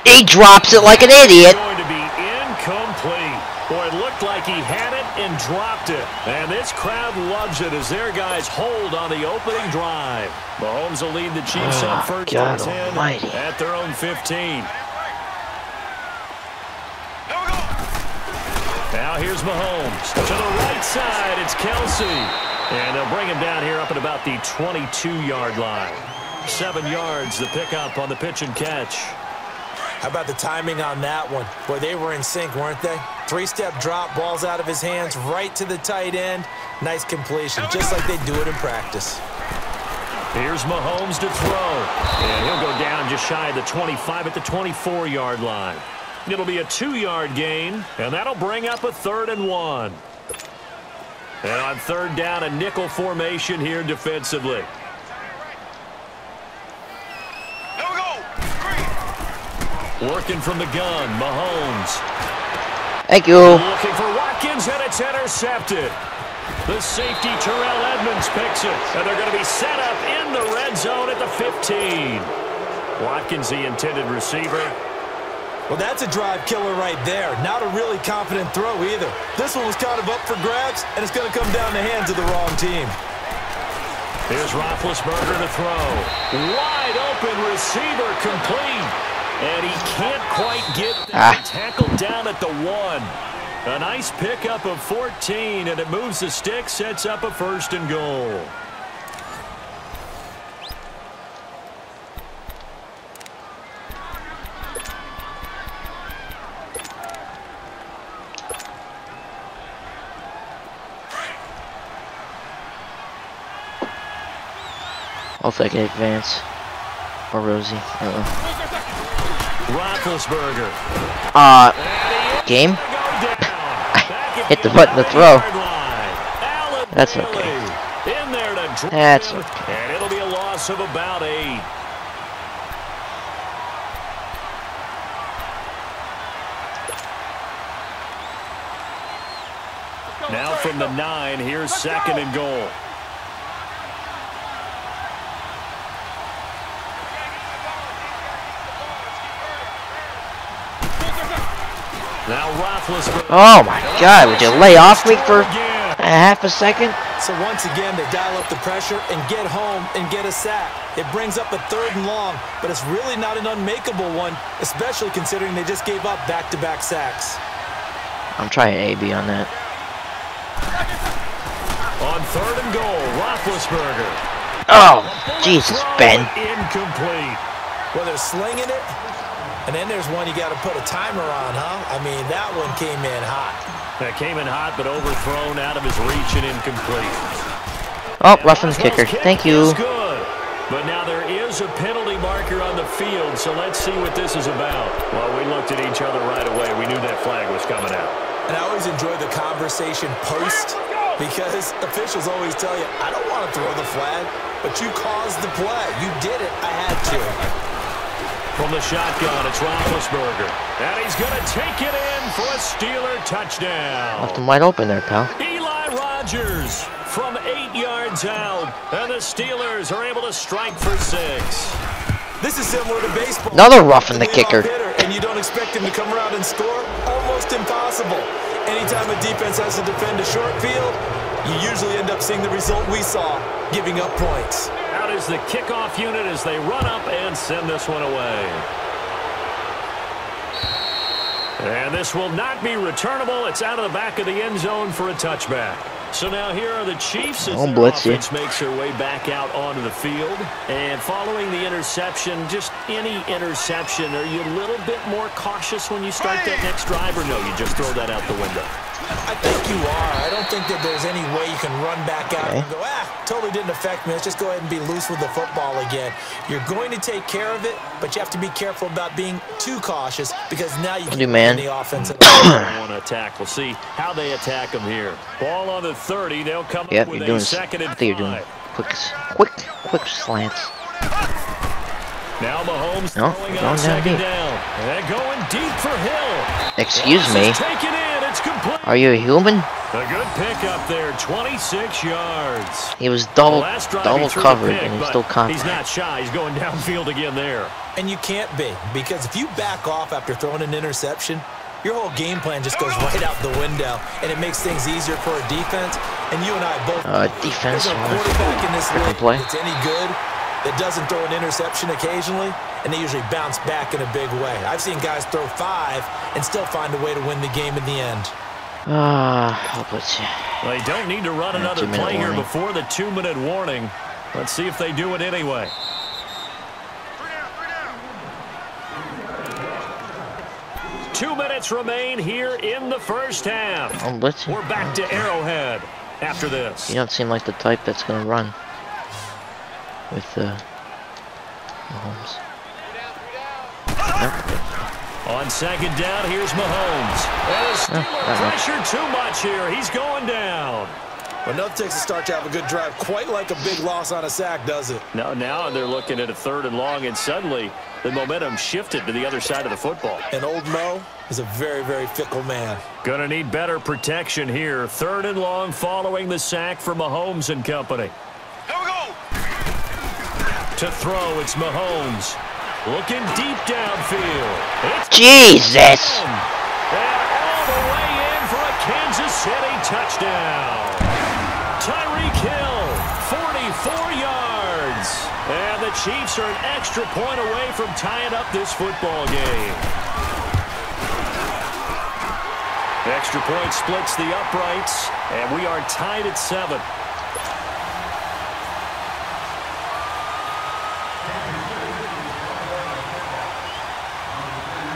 He drops it like an idiot. Going to be incomplete. Boy, it looked like he had it and dropped it. And this crowd loves it as their guys hold on the opening drive. Mahomes will lead the Chiefs on 1st and 10 at their own 15. Now here's Mahomes. To the right side, it's Kelsey. And they'll bring him down here up at about the 22-yard line. 7 yards, the pickup on the pitch and catch. How about the timing on that one? Boy, they were in sync, weren't they? 3-step drop, balls out of his hands, right to the tight end. Nice completion, just like they do it in practice. Here's Mahomes to throw. And he'll go down just shy of the 25 at the 24-yard line. It'll be a 2-yard gain, and that'll bring up a 3rd and 1. And on 3rd down, a nickel formation here defensively. Working from the gun, Mahomes. Thank you. Looking for Watkins, and it's intercepted. The safety, Terrell Edmonds, picks it. And they're going to be set up in the red zone at the 15. Watkins, the intended receiver. Well, that's a drive killer right there. Not a really confident throw either. This one was kind of up for grabs, and it's going to come down the hands of the wrong team. Here's Roethlisberger to throw. Wide open receiver, complete. And he can't quite get that. Tackled down at the 1. A nice pickup of 14, and it moves the stick, sets up a 1st and goal. I'll take an advance. Or Rosie. Roethlisberger. Game? Hit the button to throw. That's okay. That's okay. And it'll be a loss of about 8. Now from the 9, here's 2nd and goal. Now Roethlisberger. Oh my God! Would you lay off me for a half a second? So once again, they dial up the pressure and get home and get a sack. It brings up a 3rd and long, but it's really not an unmakeable one, especially considering they just gave up back-to-back sacks. I'm trying AB on that. On 3rd and goal, Roethlisberger. Oh, Jesus, Ben. Incomplete. Well, they're slinging it, and then there's one you got to put a timer on, huh? I mean, that one came in hot. That came in hot, but overthrown out of his reach and incomplete. Oh, roughing the kicker. Thank you. Good. But now there is a penalty marker on the field, so let's see what this is about. Well, we looked at each other right away. We knew that flag was coming out. And I always enjoy the conversation post, because officials always tell you, I don't want to throw the flag, but you caused the play. You did it. I had to. From the shotgun, it's Roethlisberger. And he's going to take it in for a Steeler touchdown. Left him wide open there, pal. Eli Rogers from 8 yards out. And the Steelers are able to strike for 6. This is similar to baseball. Another roughing the kicker. And you don't expect him to come around and score? Almost impossible. Anytime a defense has to defend a short field, you usually end up seeing the result we saw, giving up points. Out is the kickoff unit as they run up and send this one away. And this will not be returnable. It's out of the back of the end zone for a touchback. So now here are the Chiefs as their offense makes their way back out onto the field. And following the interception, just any interception, are you a little bit more cautious when you start that next drive, or no, you just throw that out the window? I think you are. I don't think that there's any way you can run back out and go, totally didn't affect me. Let's just go ahead and be loose with the football again. You're going to take care of it, but you have to be careful about being too cautious, because now you can man. The offense. Want to attack. We'll see how they attack them here. Ball on the 30. They'll come up with a second and 5. I think you're doing quick slants. Now Mahomes throwing on second down. And going deep for Hill. Excuse me. It's complete. Are you a human? A good pick up there, 26 yards. He was double covered, and he's still confident. He's not shy. He's going downfield again there. And you can't be, because if you back off after throwing an interception, your whole game plan just goes right out the window, and it makes things easier for a defense. And you and I both defense. there's a quarterback in this league that's any good that doesn't throw an interception occasionally, and they usually bounce back in a big way. I've seen guys throw 5 and still find a way to win the game in the end. Well, they don't need to run another play here before the 2-minute warning. Let's see if they do it anyway. Two minutes remain here in the first half. We're back to Arrowhead after this. You don't seem like the type that's going to run with Mahomes. On second down, here's Mahomes. And the Steelers pressure too much here. He's going down. But nothing takes a start to have a good drive, quite like a big loss on a sack, does it? No, now they're looking at a 3rd and long, and suddenly the momentum shifted to the other side of the football. And old Mo is a very, very fickle man. Gonna need better protection here. 3rd and long following the sack for Mahomes and company. Here we go. To throw, it's Mahomes. Looking deep downfield. It's Jesus! And all the way in for a Kansas City touchdown. Tyreek Hill, 44 yards. And the Chiefs are an extra point away from tying up this football game. Extra point splits the uprights, and we are tied at 7.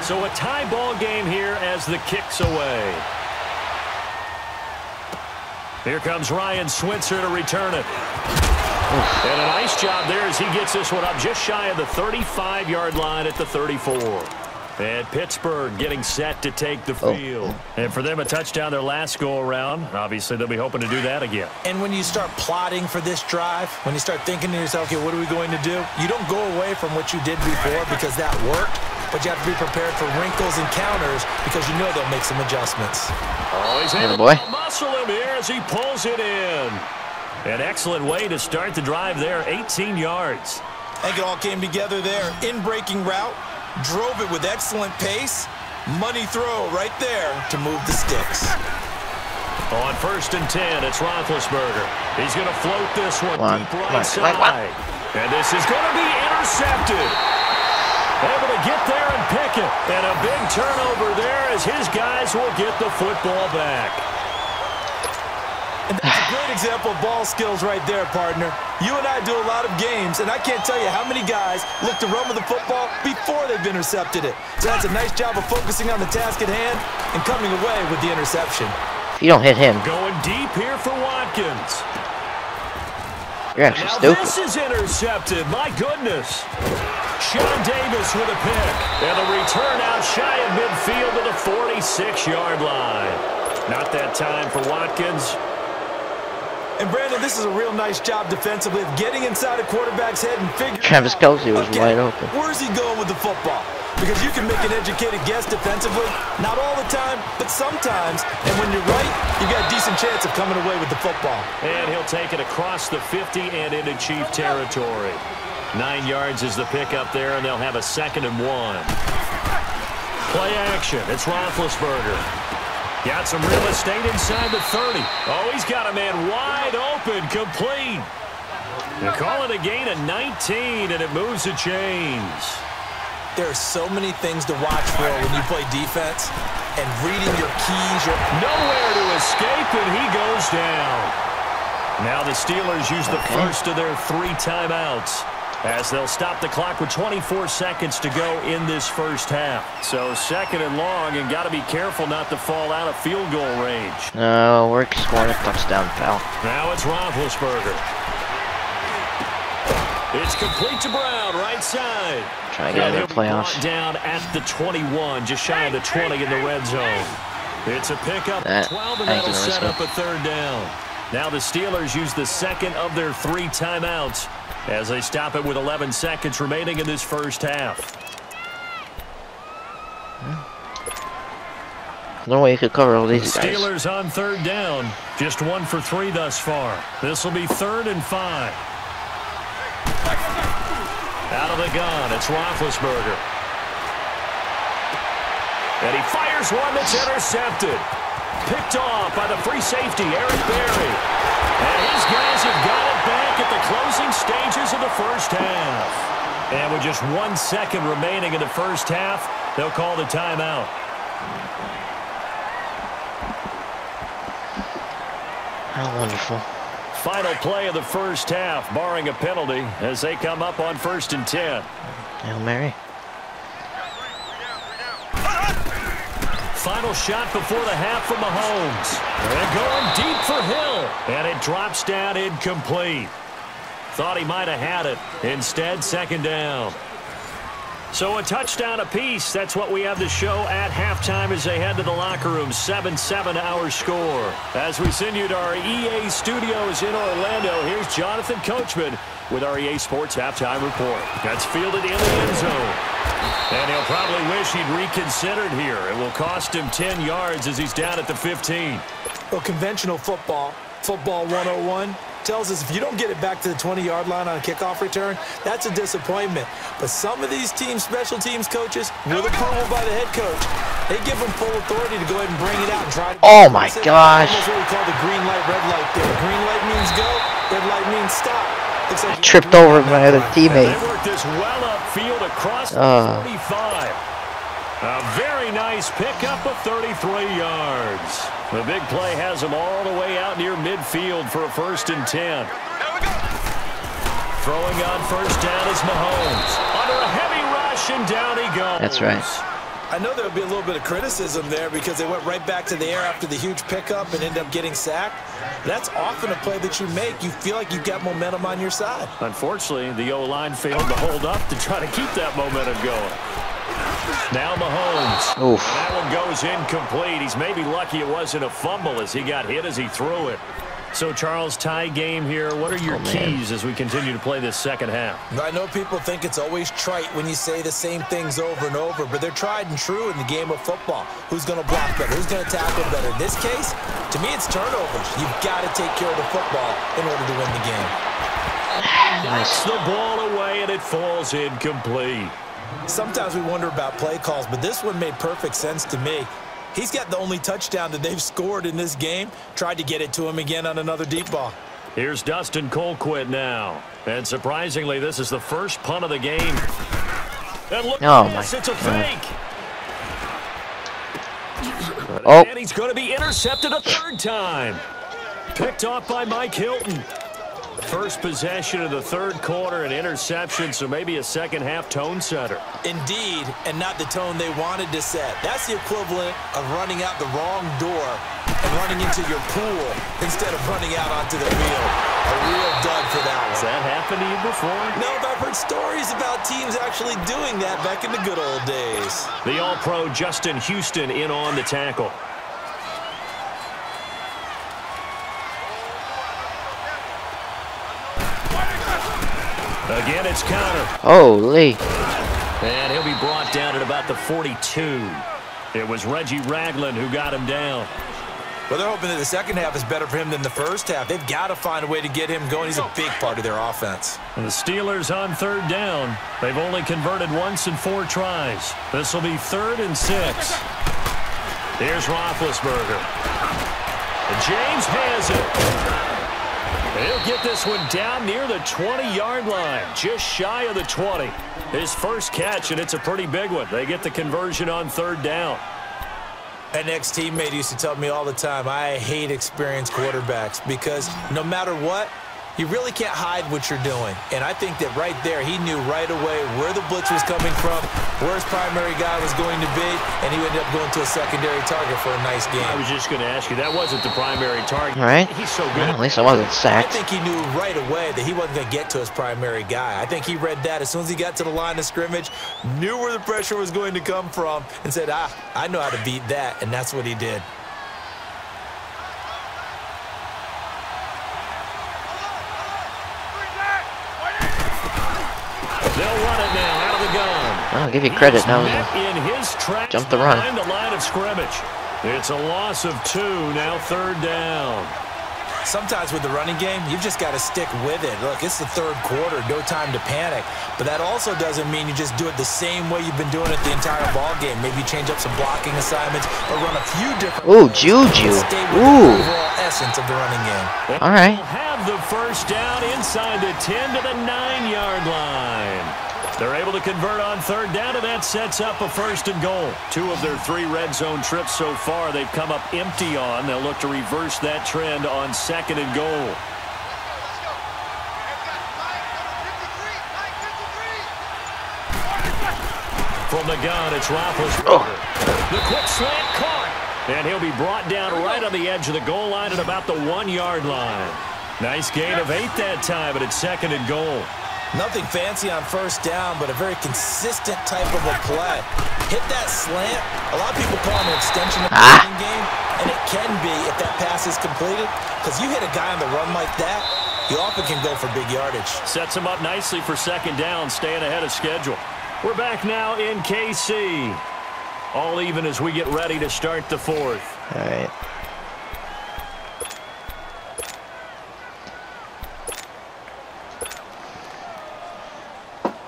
So a tie ball game here as the kick's away. Here comes Ryan Switzer to return it. And a nice job there as he gets this one up just shy of the 35-yard line at the 34. And Pittsburgh getting set to take the field. And for them, a touchdown their last go-around. Obviously, they'll be hoping to do that again. And when you start plotting for this drive, when you start thinking to yourself, okay, what are we going to do? You don't go away from what you did before because that worked, but you have to be prepared for wrinkles and counters because you know they'll make some adjustments. Oh, he's able to muscle him here as he pulls it in. An excellent way to start the drive there, 18 yards. I think it all came together there. In-breaking route. Drove it with excellent pace. Money throw right there to move the sticks. On 1st and 10, it's Roethlisberger. He's going to float this one deep right side. And this is going to be intercepted. Able to get there and pick it. And a big turnover there as his guys will get the football back. And that's a great example of ball skills right there, partner. You and I do a lot of games, and I can't tell you how many guys look to run with the football before they've intercepted it. So that's a nice job of focusing on the task at hand and coming away with the interception. If you don't hit him, Going deep here for Watkins. you're actually Now stupid. this is intercepted. My goodness. Sean Davis with a pick. And the return out shy of midfield to the 46-yard line. Not that time for Watkins. And Brandon, this is a real nice job defensively of getting inside a quarterback's head and figuring Travis out, Kelce was okay, wide open. where's he going with the football? Because you can make an educated guess defensively, not all the time, but sometimes. And when you're right, you got a decent chance of coming away with the football. And he'll take it across the 50 and into Chief territory. 9 yards is the pickup there, and they'll have a 2nd and 1. Play action. It's Roethlisberger. Got some real estate inside the 30. Oh, he's got a man wide open, complete. They call it a gain of 19, and it moves the chains. There are so many things to watch for when you play defense, and reading your keys. Nowhere to escape, and he goes down. Now the Steelers use the first of their 3 timeouts, as they'll stop the clock with 24 seconds to go in this first half. So 2nd and long, and got to be careful not to fall out of field goal range. No, we're scoring a touchdown, pal. Now it's Roethlisberger. It's complete to Brown, right side. Trying to get into the playoffs. Down at the 21, just shy of the 20 in the red zone. It's a pickup of 12, and that'll set up a 3rd down. Now the Steelers use the 2nd of their 3 timeouts as they stop it with 11 seconds remaining in this first half. No way you could cover all these guys. Steelers on 3rd down. Just 1 for 3 thus far. This will be 3rd and 5. Out of the gun, it's Roethlisberger. And he fires one that's intercepted. Picked off by the free safety, Eric Berry. And his guys have got it back at the closing stages of the first half. And with just 1 second remaining in the first half, they'll call the timeout. How wonderful. Final play of the first half, barring a penalty, as they come up on 1st and 10. Hail Mary. Final shot before the half from Mahomes. And going deep for Hill. And it drops down incomplete. Thought he might have had it. Instead, 2nd down. So a touchdown apiece. That's what we have to show at halftime as they head to the locker room. 7-7 our score. As we send you to our EA studios in Orlando, here's Jonathan Coachman with our EA Sports Halftime Report. That's fielded in the end zone. And he'll probably wish he'd reconsidered here. It will cost him 10 yards as he's down at the 15. Well, conventional football 101, tells us if you don't get it back to the 20-yard line on a kickoff return, that's a disappointment. But some of these special teams coaches, with approval by the head coach, they give them full authority to go ahead and bring it out and try to... Oh, my gosh. That's what we call the green light, red light there. Green light means go, red light means stop. Looks like I tripped over my other teammate. They work this well upfield across the 45. A very nice pickup of 33 yards. The big play has them all the way out near midfield for a 1st and 10. Throwing on 1st down is Mahomes. Under a heavy rush, and down he goes. That's right. I know there would be a little bit of criticism there because they went right back to the air after the huge pickup and ended up getting sacked. That's often a play that you make. You feel like you've got momentum on your side. Unfortunately, the O-line failed to hold up to try to keep that momentum going. Now Mahomes. Oof. That one goes incomplete. He's maybe lucky it wasn't a fumble as he got hit as he threw it. So, Charles, tie game here. What are your keys as we continue to play this second half? I know people think it's always trite when you say the same things over and over, but they're tried and true in the game of football. Who's going to block better? Who's going to tackle better? In this case, to me, it's turnovers. You've got to take care of the football in order to win the game. Knocks the ball away, and it falls incomplete. Sometimes we wonder about play calls, but this one made perfect sense to me. He's got the only touchdown that they've scored in this game. Tried to get it to him again on another deep ball. Here's Dustin Colquitt now. And surprisingly, this is the first punt of the game. And look at this, it's a fake. Oh. And he's going to be intercepted a 3rd time. Picked off by Mike Hilton. First possession of the third quarter, an interception, so maybe a second-half tone setter. Indeed, and not the tone they wanted to set. That's the equivalent of running out the wrong door and running into your pool instead of running out onto the field. A real dud for that one. Has that happened to you before? No, but I've heard stories about teams actually doing that back in the good old days. The All-Pro Justin Houston in on the tackle. Again, it's counter. Holy. And he'll be brought down at about the 42. It was Reggie Ragland who got him down. Well, they're hoping that the second half is better for him than the first half. They've got to find a way to get him going. He's a big part of their offense. And the Steelers on third down. They've only converted once in 4 tries. This will be 3rd and 6. Here's Roethlisberger. James has it. He'll get this one down near the 20-yard line, just shy of the 20. His first catch, and it's a pretty big one. They get the conversion on third down. An ex-teammate used to tell me all the time, I hate experienced quarterbacks because no matter what, you really can't hide what you're doing. And I think that right there, he knew right away where the blitz was coming from, where his primary guy was going to be, and he ended up going to a secondary target for a nice game. I was just going to ask you, that wasn't the primary target. All right. He's so good. Well, at least I wasn't sacked. I think he knew right away that he wasn't going to get to his primary guy. I think he read that as soon as he got to the line of scrimmage, knew where the pressure was going to come from, and said, I know how to beat that, and that's what he did. They'll run it now out of the gun. I'll give you credit now. Jump the run. The line of scrimmage. It's a loss of 2, now 3rd down. Sometimes with the running game, you've just got to stick with it. Look, it's the third quarter, no time to panic. But that also doesn't mean you just do it the same way you've been doing it the entire ball game. Maybe change up some blocking assignments or run a few different. Ooh, Juju. Stay with Ooh. the overall essence of the running game. All right. They'll have the first down inside the 10 to the 9-yard line. They're able to convert on third down, and that sets up a 1st and goal. 2 of their 3 red zone trips so far they've come up empty on. They'll look to reverse that trend on 2nd and goal. From the gun, it's Roethlisberger. Oh. The quick slant caught. And he'll be brought down right on the edge of the goal line at about the 1-yard line. Nice gain of 8 that time, but it's 2nd and goal. Nothing fancy on first down, but a very consistent type of a play. Hit that slant. A lot of people call it an extension of the running game, and it can be if that pass is completed, because you hit a guy on the run like that, you often can go for big yardage. Sets him up nicely for 2nd down, staying ahead of schedule. We're back now in KC. All even as we get ready to start the 4th. All right.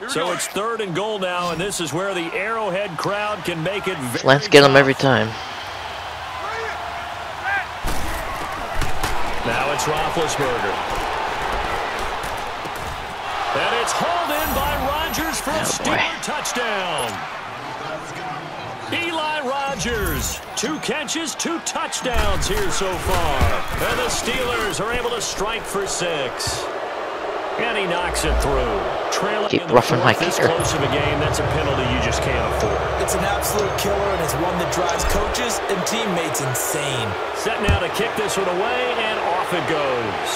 So it's 3rd and goal now, and this is where the Arrowhead crowd can make it very Let's get them tough. every time. Now it's Roethlisberger. And it's hauled in by Rodgers for a Steeler touchdown. Eli Rodgers, 2 catches, 2 touchdowns here so far. And the Steelers are able to strike for 6. And he knocks it through. Trailing Keep in the roughing my 4th, this kicker. close of a game, that's a penalty you just can't afford. It's an absolute killer, and it's one that drives coaches and teammates insane. Set now to kick this one away, and off it goes.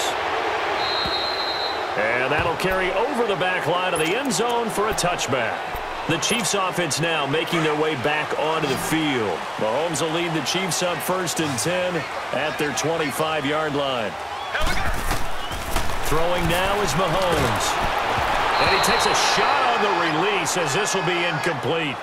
And that'll carry over the back line of the end zone for a touchback. The Chiefs offense now making their way back onto the field. Mahomes will lead the Chiefs up 1st and 10 at their 25-yard line. Throwing now is Mahomes. And he takes a shot on the release as this will be incomplete.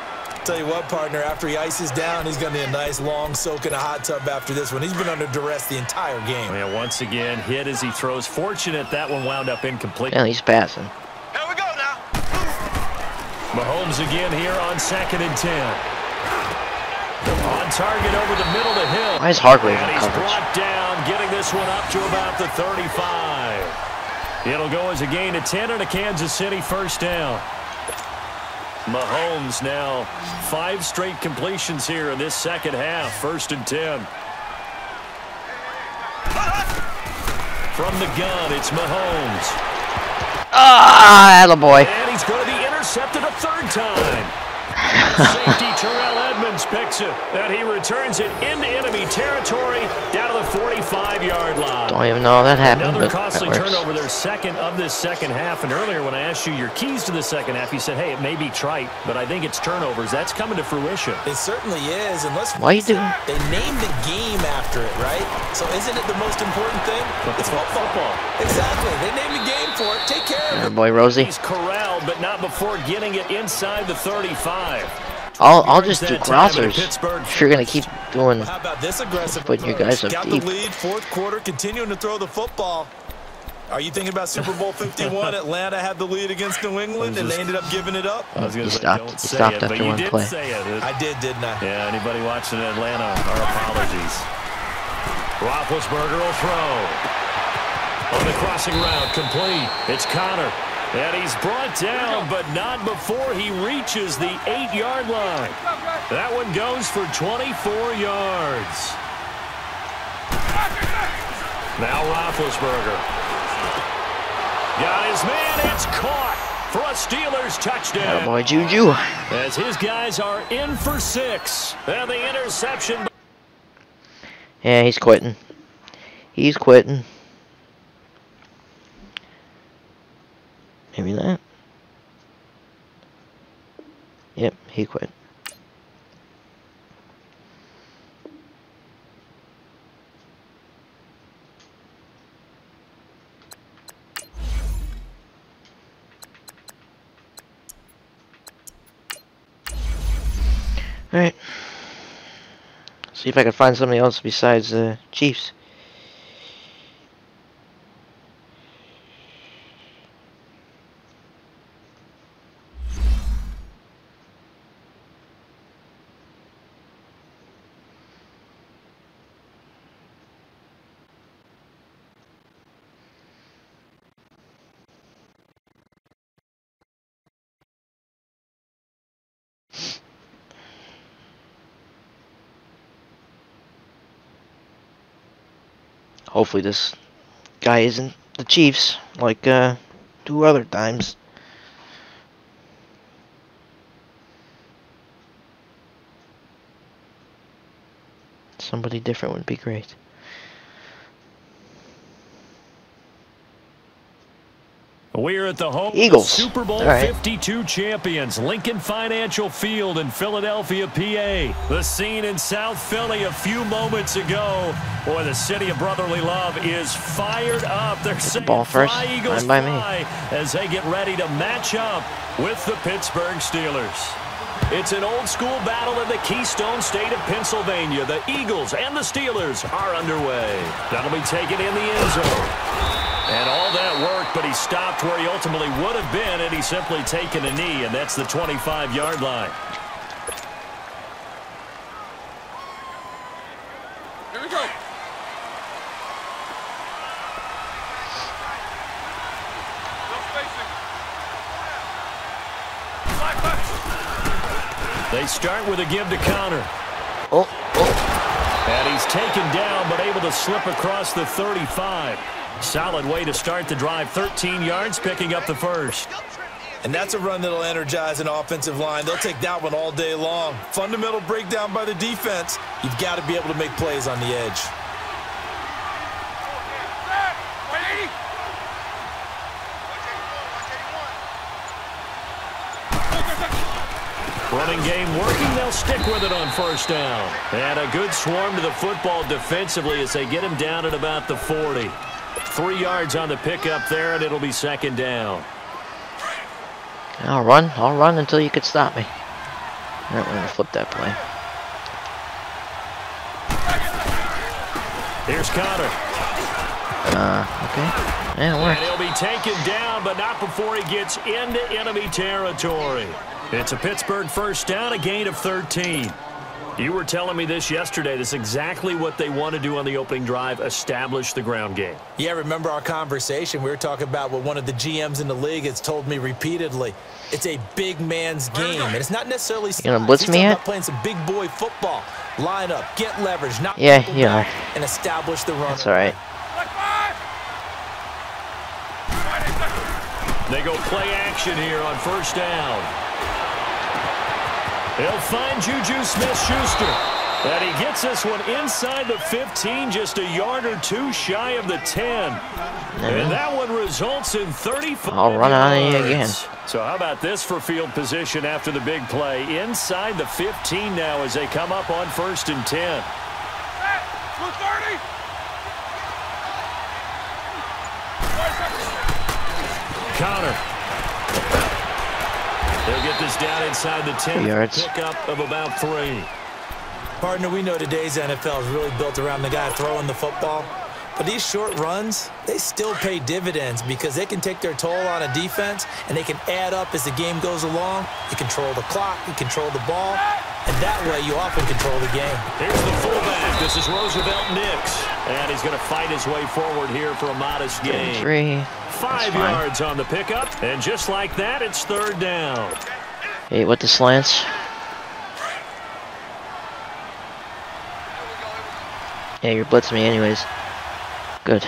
Tell you what, partner, after he ices down, he's going to need a nice long soak in a hot tub after this one. He's been under duress the entire game. And once again, hit as he throws. Fortunate that one wound up incomplete. Yeah, he's passing. Here we go now. Mahomes again here on 2nd and 10. On target over the middle to Hill. Why is Hargrave And in he's coverage? brought down, getting this one up to about the 35. It'll go as a gain of 10 and a Kansas City 1st down. Mahomes now 5 straight completions here in this 2nd half. 1st and 10. From the gun, it's Mahomes. Ah, attaboy. And he's going to be intercepted a third time. Safety Terrell Edmonds picks it, and he returns it into enemy territory down to the 45-yard line. Don't even know how that happened, Another but costly that works. turnover, their second of this second half. And earlier when I asked you your keys to the second half, you said, hey, it may be trite, but I think it's turnovers. That's coming to fruition. It certainly is. And let's Why you doing? They named the game after it, right? So isn't it the most important thing? It's football. Exactly. They named the game for it. Take care of it. Your boy Rosie. He's corralled, but not before getting it inside the 35. I'll just do crossers. If you're gonna keep doing, How about this aggressive putting your guys up Got deep. the lead, fourth quarter, continuing to throw the football. Are you thinking about Super Bowl 51? Atlanta had the lead against New England, and they ended up giving it up. I was going to say, stopped. don't He say stopped it, after but you one did play. say it. I did, didn't I? Yeah, anybody watching Atlanta, our apologies. Roethlisberger will throw. On the crossing route, complete. It's Connor. And he's brought down, but not before he reaches the 8-yard line. That one goes for 24 yards. Now Roethlisberger. Got his man. It's caught for a Steelers touchdown. Boy Juju. As his guys are in for 6. And the interception. Yeah, he's quitting. He's quitting. Maybe that. Yep, he quit. Alright. See if I can find something else besides the Chiefs. Hopefully this guy isn't the Chiefs, like 2 other times. Somebody different would be great. We're at the home Eagles. Super Bowl 52 champions, Lincoln Financial Field in Philadelphia, PA. The scene in South Philly a few moments ago. Boy, the city of brotherly love is fired up. They're saying ball first. fly, Eagles, Fine by me. fly, as they get ready to match up with the Pittsburgh Steelers. It's an old-school battle in the Keystone State of Pennsylvania. The Eagles and the Steelers are underway. That'll be taken in the end zone. And all that worked, but he stopped where he ultimately would have been had he simply taken a knee, and that's the 25-yard line. Here we go. No spacing. Black left. They start with a give to Connor. Oh. And he's taken down, but able to slip across the 35. Solid way to start the drive. 13 yards, picking up the first. And that's a run that'll energize an offensive line. They'll take that one all day long. Fundamental breakdown by the defense. You've got to be able to make plays on the edge. Running game working. They'll stick with it on first down. And a good swarm to the football defensively as they get him down at about the 40. 3 yards on the pickup there, and it'll be second down. I'll run until you can stop me. Alright, we're gonna flip that play. Here's Connor. Okay. Yeah, it And worked. he'll be taken down, but not before he gets into enemy territory. It's a Pittsburgh first down, a gain of 13. You were telling me this yesterday. This is exactly what they want to do on the opening drive, establish the ground game. Yeah, remember our conversation? We were talking about what one of the GMs in the league has told me repeatedly. It's a big man's game, and it's not necessarily You gonna blitz He's me talking yet? about playing some big boy football. Line up, get leverage, knock Yeah, people you back, are. and establish the run. That's alright. Black five. They go play action here on first down. He'll find Juju Smith-Schuster. And he gets this one inside the 15, just a yard or two shy of the 10. And that one results in 35 I'll run on you again. So how about this for field position after the big play? Inside the 15 now as they come up on first and 10. 230. Connor. They'll get this down inside the 10. 3 yards. Pickup of about 3. Partner, we know today's NFL is really built around the guy throwing the football. But these short runs, they still pay dividends because they can take their toll on a defense and they can add up as the game goes along. You control the clock, you control the ball, and that way you often control the game. Here's the fullback. This is Roosevelt Nix. And he's going to fight his way forward here for a modest gain. 3. 5 yards on the pickup. And just like that, it's third down. Hey, with the slants. Yeah, you're blitzing me anyways. Good.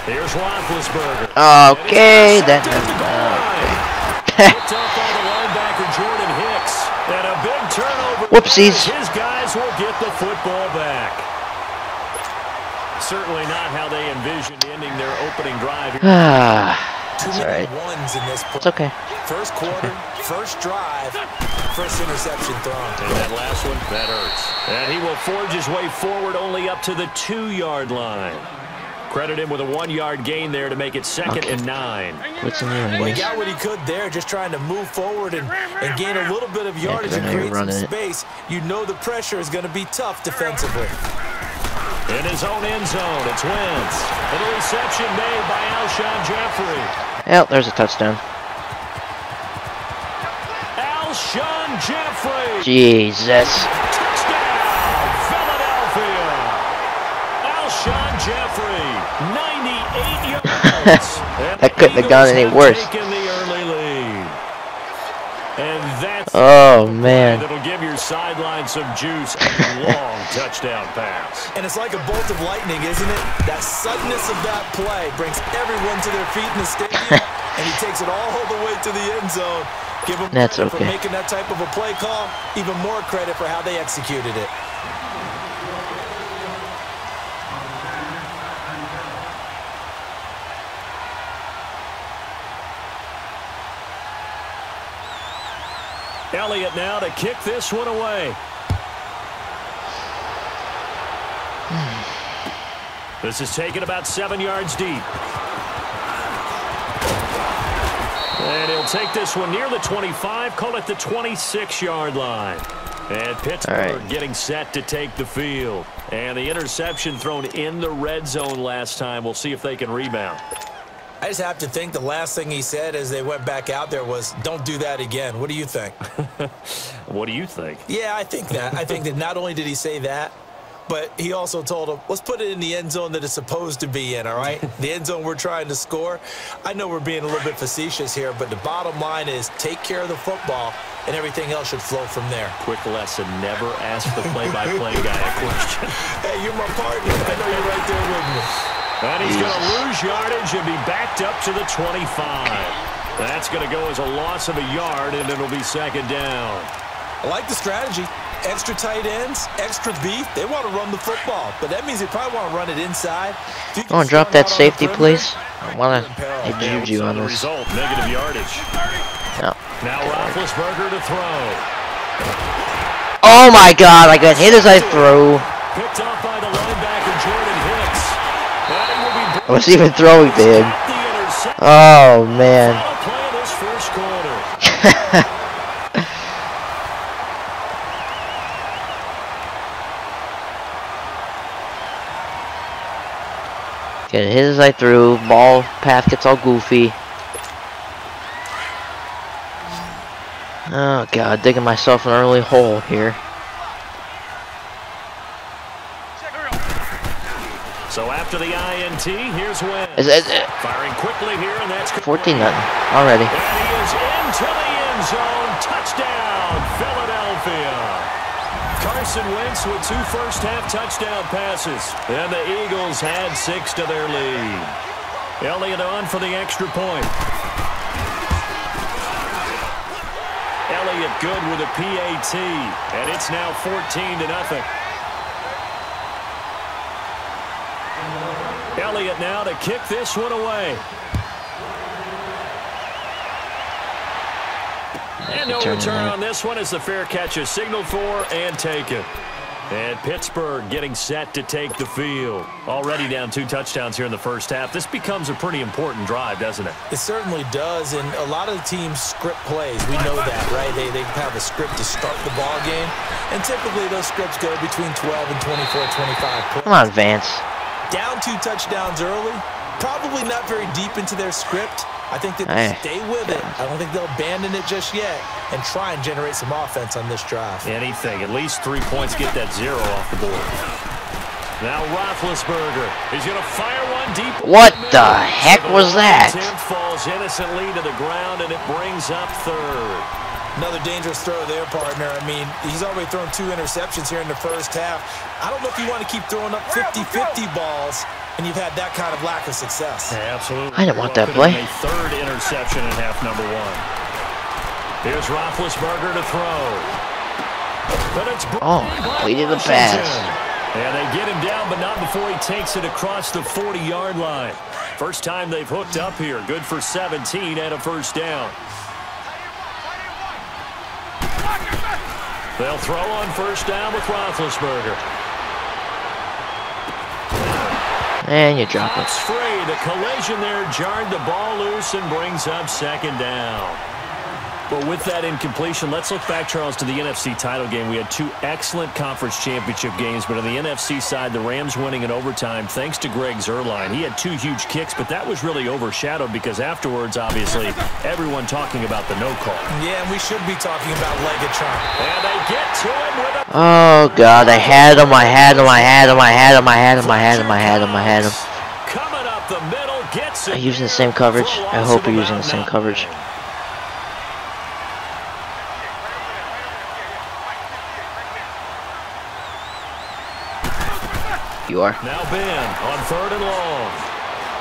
Here's Roethlisberger. Okay, that. Picked up by the linebacker Jordan Hicks. And a big turnover. Whoopsies. His guys will get the football back. Certainly not how they envisioned ending their opening drive. That's all right. Ones in this It's okay. First quarter, first drive, first interception thrown. And that last one, that hurts. And he will forge his way forward only up to the 2-yard line. Credit him with a 1-yard gain there to make it second and 9. What's in there, He anyways? got what he could there, just trying to move forward and gain a little bit of yardage and create some space. You know the pressure is going to be tough defensively. In his own end zone, it's Wentz. And a reception made by Alshon Jeffrey. Well, there's a touchdown. Alshon Jeffrey. Jesus. Touchdown, Philadelphia. Alshon Jeffrey, 98 yards. That couldn't have gone any worse. Taken the early lead. And that's man. that'll give your sideline some juice. A long touchdown pass. And it's like a bolt of lightning, isn't it? That suddenness of that play brings everyone to their feet in the stadium, and he takes it all the way to the end zone. Give him credit for making that type of a play call. Even more credit for how they executed it. Elliott now to kick this one away. This is taken about 7 yards deep. And he'll take this one near the 25, call it the 26-yard line. And Pittsburgh getting set to take the field. And the interception thrown in the red zone last time. We'll see if they can rebound. I just have to think the last thing he said as they went back out there was, don't do that again. What do you think? What do you think? Yeah, I think that. I think that not only did he say that, but he also told him, let's put it in the end zone that it's supposed to be in, all right? The end zone we're trying to score. I know we're being a little bit facetious here, but the bottom line is take care of the football, and everything else should flow from there. Quick lesson, never ask the play-by-play guy a question. Hey, you're my partner. I know you're right there with me. And he's going to lose yardage and be backed up to the 25. That's going to go as a loss of a yard, and it'll be second down. I like the strategy. Extra tight ends, extra beef. They want to run the football, but that means they probably want to run it inside. I want to drop that safety, please. I want to hit Juju on this. Result, negative yardage. No. Now Roethlisberger to throw. Oh my God! I got hit as I threw. Picked off by the linebacker Jordan Hicks. I was even throwing to him. Oh man. Play of this first quarter. Get hit as I threw. Ball path gets all goofy. Oh God, digging myself an early hole here. So after the INT, here's Wentz. Firing quickly here, and that's 14-0 already. And he is into the end zone. Touchdown, Philadelphia. Carson Wentz with 2 first-half touchdown passes. And the Eagles had 6 to their lead. Elliott on for the extra point. Elliott good with a PAT, and it's now 14-0. Elliott now to kick this one away. And no return on this one as the fair catch is signaled for and taken. And Pittsburgh getting set to take the field. Already down 2 touchdowns here in the first half. This becomes a pretty important drive, doesn't it? It certainly does, and a lot of the teams script plays. We know that, right? They have a script to start the ball game, and typically those scripts go between 12 and 24, 25 points. Come on, Vance. Down 2 touchdowns early, probably not very deep into their script. I think that they stay with it. I don't think they'll abandon it just yet and try and generate some offense on this drive. Anything. At least 3 points. Get that 0 off the board. Now Roethlisberger. He's going to fire one deep. What the heck was that? Falls innocently to the ground, and it brings up 3rd. Another dangerous throw there, partner. I mean, he's already thrown 2 interceptions here in the first half. I don't know if you want to keep throwing up 50-50 balls and you've had that kind of lack of success. Yeah, absolutely. I didn't want that play. A 3rd interception in half number 1. Here's Roethlisberger to throw. But it's completed the pass. And they get him down, but not before he takes it across the 40-yard line. First time they've hooked up here. Good for 17 and a first down. They'll throw on first down with Roethlisberger. And you drop it. Free. The collision there jarred the ball loose and brings up 2nd down. But with that incompletion, let's look back, Charles, to the NFC title game. We had 2 excellent conference championship games, but on the NFC side, the Rams winning in overtime thanks to Greg Zuerlein. He had 2 huge kicks, but that was really overshadowed because afterwards, obviously, everyone talking about the no call. Yeah, and we should be talking about Legatron. And they get to him with a... Oh, God, I had him, I had him, I had him, I had him, I had him, I had him, I had him, I had him. Coming up the middle, gets it. Are you using the same coverage? I hope you're using the same coverage. You are. Now Ben on 3rd and long.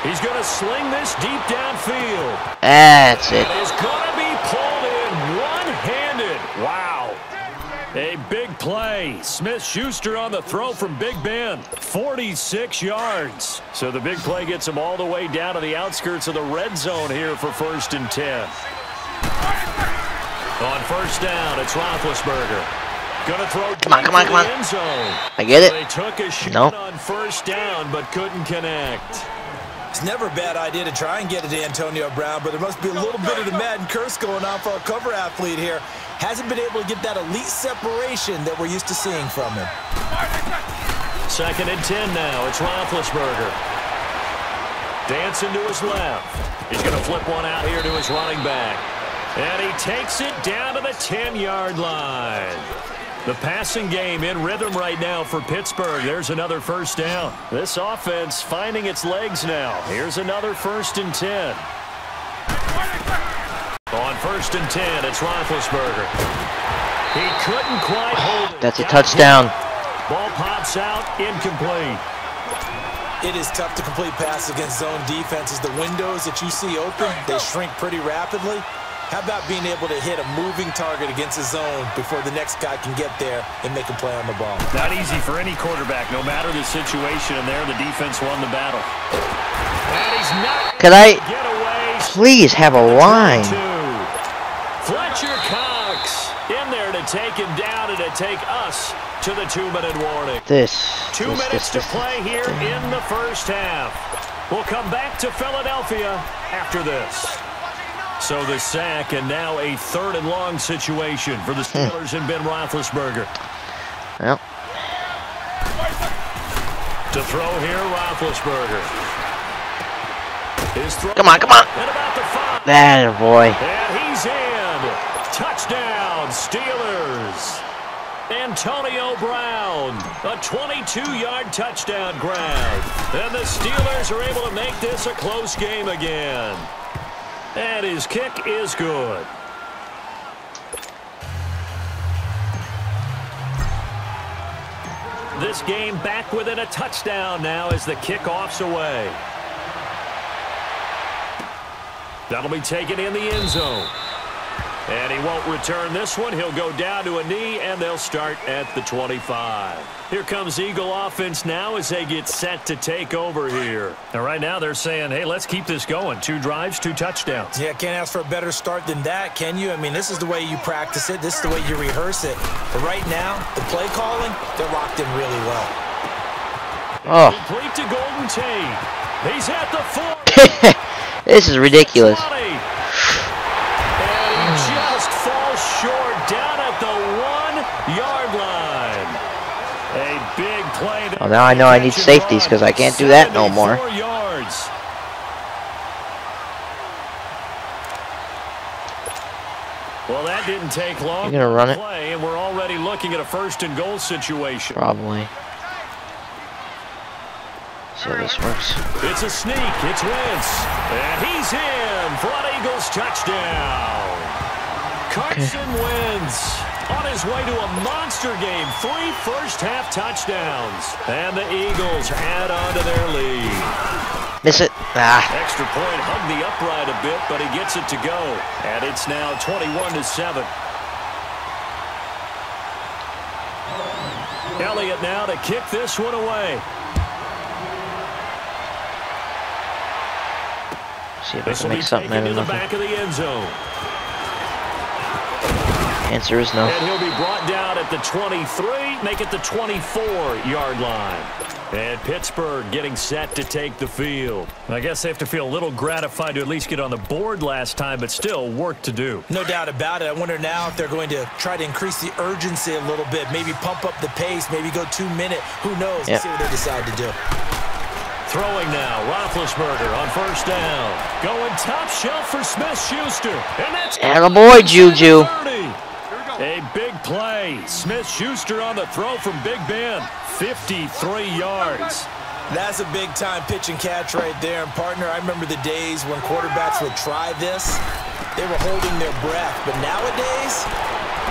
He's going to sling this deep downfield. That's it. It's going to be pulled in one-handed. Wow. A big play. Smith-Schuster on the throw from Big Ben. 46 yards. So the big play gets him all the way down to the outskirts of the red zone here for 1st and 10. On first down, it's Roethlisberger. Gonna throw come on. end zone. I get it. They took a shot on first down, but couldn't connect. It's never a bad idea to try and get it to Antonio Brown, but there must be a little bit of the Madden curse going on for our cover athlete here. Hasn't been able to get that elite separation that we're used to seeing from him. 2nd and 10 now. It's Roethlisberger. Dancing to his left. He's going to flip one out here to his running back. And he takes it down to the 10-yard line. The passing game in rhythm right now for Pittsburgh. There's another first down. This offense finding its legs now. Here's another 1st and 10. On 1st and 10, it's Roethlisberger. He couldn't quite hold it. That's a touchdown. Ball pops out, incomplete. It is tough to complete passes against zone defenses. The windows that you see open, they shrink pretty rapidly. How about being able to hit a moving target against a zone before the next guy can get there and make a play on the ball? Not easy for any quarterback, no matter the situation, and there the defense won the battle. And he's not Could I get away. please have a line? Fletcher Cox in there to take him down and to take us to the 2-minute warning. 2 minutes to play here in the first half. We'll come back to Philadelphia after this. So the sack, and now a 3rd and long situation for the Steelers and Ben Roethlisberger. Well. To throw here, Roethlisberger. His throw. Come on. At about the 5. That boy. And he's in. Touchdown, Steelers. Antonio Brown, a 22-yard touchdown grab. And the Steelers are able to make this a close game again. And his kick is good. This game back within a touchdown now as the kickoff's away. That'll be taken in the end zone. And he won't return this one. He'll go down to a knee, and they'll start at the 25. Here comes Eagle offense now as they get set to take over here. And right now they're saying, hey, let's keep this going. 2 drives, 2 touchdowns. Yeah, can't ask for a better start than that, can you? I mean, this is the way you practice it. This is the way you rehearse it. But right now, the play calling, they're locked in really well. Oh. Complete to Golden Tate. He's at the 40. This is ridiculous. Just falls short down at the 1-yard line. A big play. Oh, now I know I need safeties because I can't do that no more. Yards. Well, that didn't take long. You're gonna run it? Play, and we're already looking at a 1st-and-goal situation. Probably. See how this works. It's a sneak. It's Wentz. And he's in for an Eagles touchdown. Carson Wentz on his way to a monster game. 3 first-half touchdowns. And the Eagles add on to their lead. Miss it. Ah. Extra point hugged the upright a bit, but he gets it to go. And it's now 21-7. Elliott now to kick this one away. See if I can make something out of nothing. Back of the end zone. Answer is no. And he'll be brought down at the 23, make it the 24-yard line. And Pittsburgh getting set to take the field. I guess they have to feel a little gratified to at least get on the board last time, but still work to do. No doubt about it. I wonder now if they're going to try to increase the urgency a little bit, maybe pump up the pace, maybe go 2-minute. Who knows? Let's see what they decide to do. Throwing now, Roethlisberger on 1st down. Going top shelf for Smith-Schuster. And that's attaboy, Juju. A big play. Smith-Schuster on the throw from Big Ben. 53 yards. That's a big-time pitch and catch right there. And, partner, I remember the days when quarterbacks would try this. They were holding their breath. But nowadays,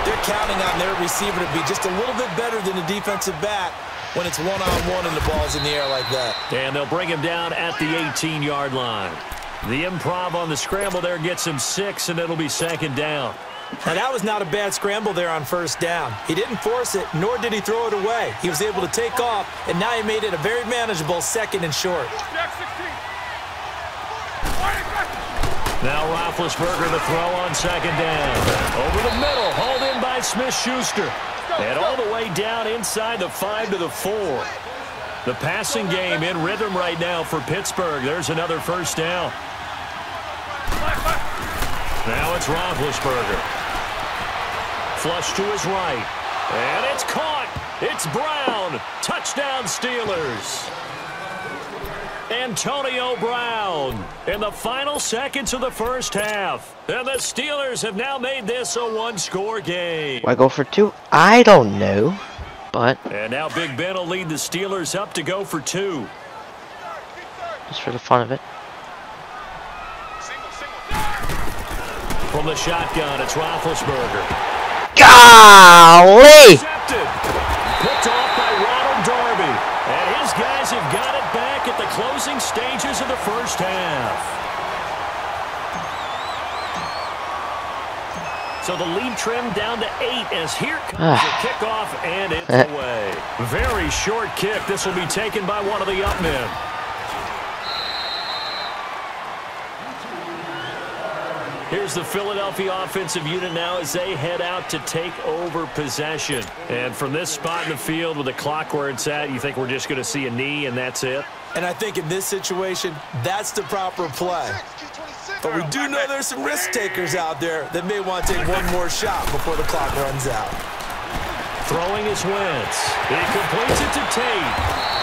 they're counting on their receiver to be just a little bit better than the defensive back when it's one-on-one and the ball's in the air like that. And they'll bring him down at the 18-yard line. The improv on the scramble there gets him 6, and it'll be 2nd down. Now, that was not a bad scramble there on 1st down. He didn't force it, nor did he throw it away. He was able to take off, and now he made it a very manageable 2nd and short. Now Roethlisberger to throw on 2nd down. Over the middle, hauled in by Smith-Schuster. And all the way down inside the 5 to the 4. The passing game in rhythm right now for Pittsburgh. There's another 1st down. Now it's Roethlisberger. Flush to his right. And it's caught. It's Brown. Touchdown Steelers. Antonio Brown in the final seconds of the 1st half. And the Steelers have now made this a 1-score game. Why go for 2? I don't know. But and now Big Ben will lead the Steelers up to go for 2. Just for the fun of it. From the shotgun, it's Roethlisberger. Golly! Intercepted. Picked off by Ronald Darby. And his guys have got it back at the closing stages of the 1st half. So the lead trimmed down to 8 as here comes the kickoff, and it's away. Very short kick. This will be taken by one of the up men. Here's the Philadelphia offensive unit now as they head out to take over possession. And from this spot in the field with the clock where it's at, you think we're just going to see a knee and that's it? And I think in this situation, that's the proper play. But we do know there's some risk takers out there that may want to take one more shot before the clock runs out. Throwing his Wentz. He completes it to Tate.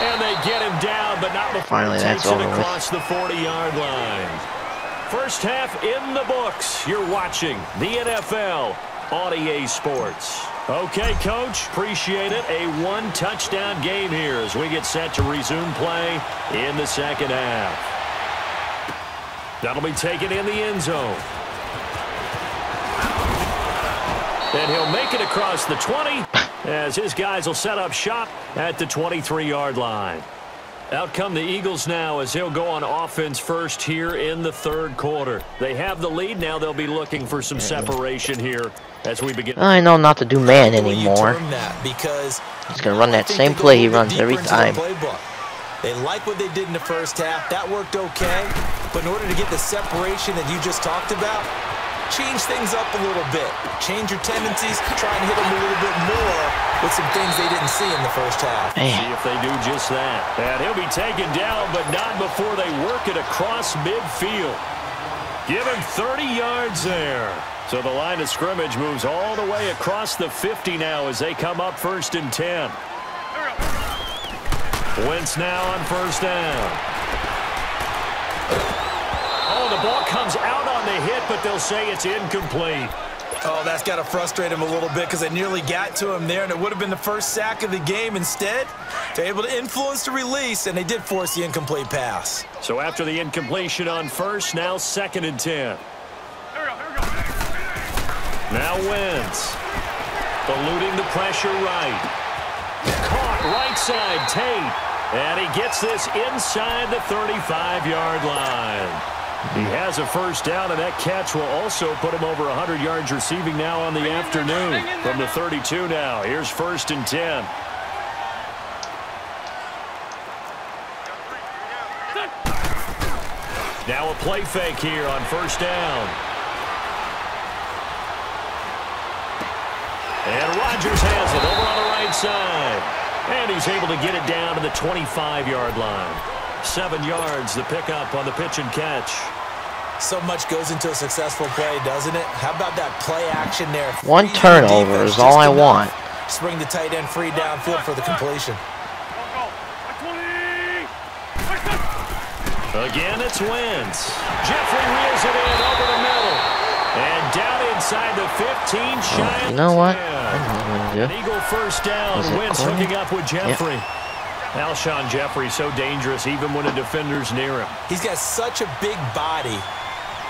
And they get him down, but not before finally he takes that's it over across the 40-yard line. 1st half in the books. You're watching the NFL on EA Sports. Okay, Coach, appreciate it. A 1-touchdown game here as we get set to resume play in the 2nd half. That'll be taken in the end zone. And he'll make it across the 20 as his guys will set up shop at the 23-yard line. Out come the Eagles now as he'll go on offense first here in the third quarter. They have the lead. Now they'll be looking for some separation here as we begin. I know not to do man anymore. Because he's going to run that same play he runs every time. They like what they did in the first half. That worked okay. But in order to get the separation that you just talked about, change things up a little bit. Change your tendencies. Try and hit them a little bit more with some things they didn't see in the first half. See if they do just that. And he'll be taken down, but not before they work it across midfield. Give him 30 yards there. So the line of scrimmage moves all the way across the 50 now as they come up 1st and 10. Wentz now on 1st down. Oh, the ball comes out on the hit, but they'll say it's incomplete. Oh, that's got to frustrate him a little bit because they nearly got to him there, and it would have been the first sack of the game. Instead, they're able to influence the release, and they did force the incomplete pass. So after the incompletion on 1st, now 2nd and 10. Now Wentz. Eluding the pressure right. Caught right side, Tate. And he gets this inside the 35-yard line. He has a 1st down, and that catch will also put him over 100 yards receiving now on the afternoon. From the 32 now, here's 1st and 10. Now a play fake here on 1st down. And Rodgers has it over on the right side. And he's able to get it down to the 25-yard line. 7 yards, the pickup on the pitch and catch. So much goes into a successful play, doesn't it? How about that play action there? One turnover is all I want. Spring the tight end free downfield for the completion. Again, it's Wentz. Jeffrey reels it in over the middle. And down inside the 15, shy. You know what? An Eagle 1st down. Wentz hooking up with Jeffrey. Yep. Alshon Jeffrey so dangerous even when a defender's near him. He's got such a big body,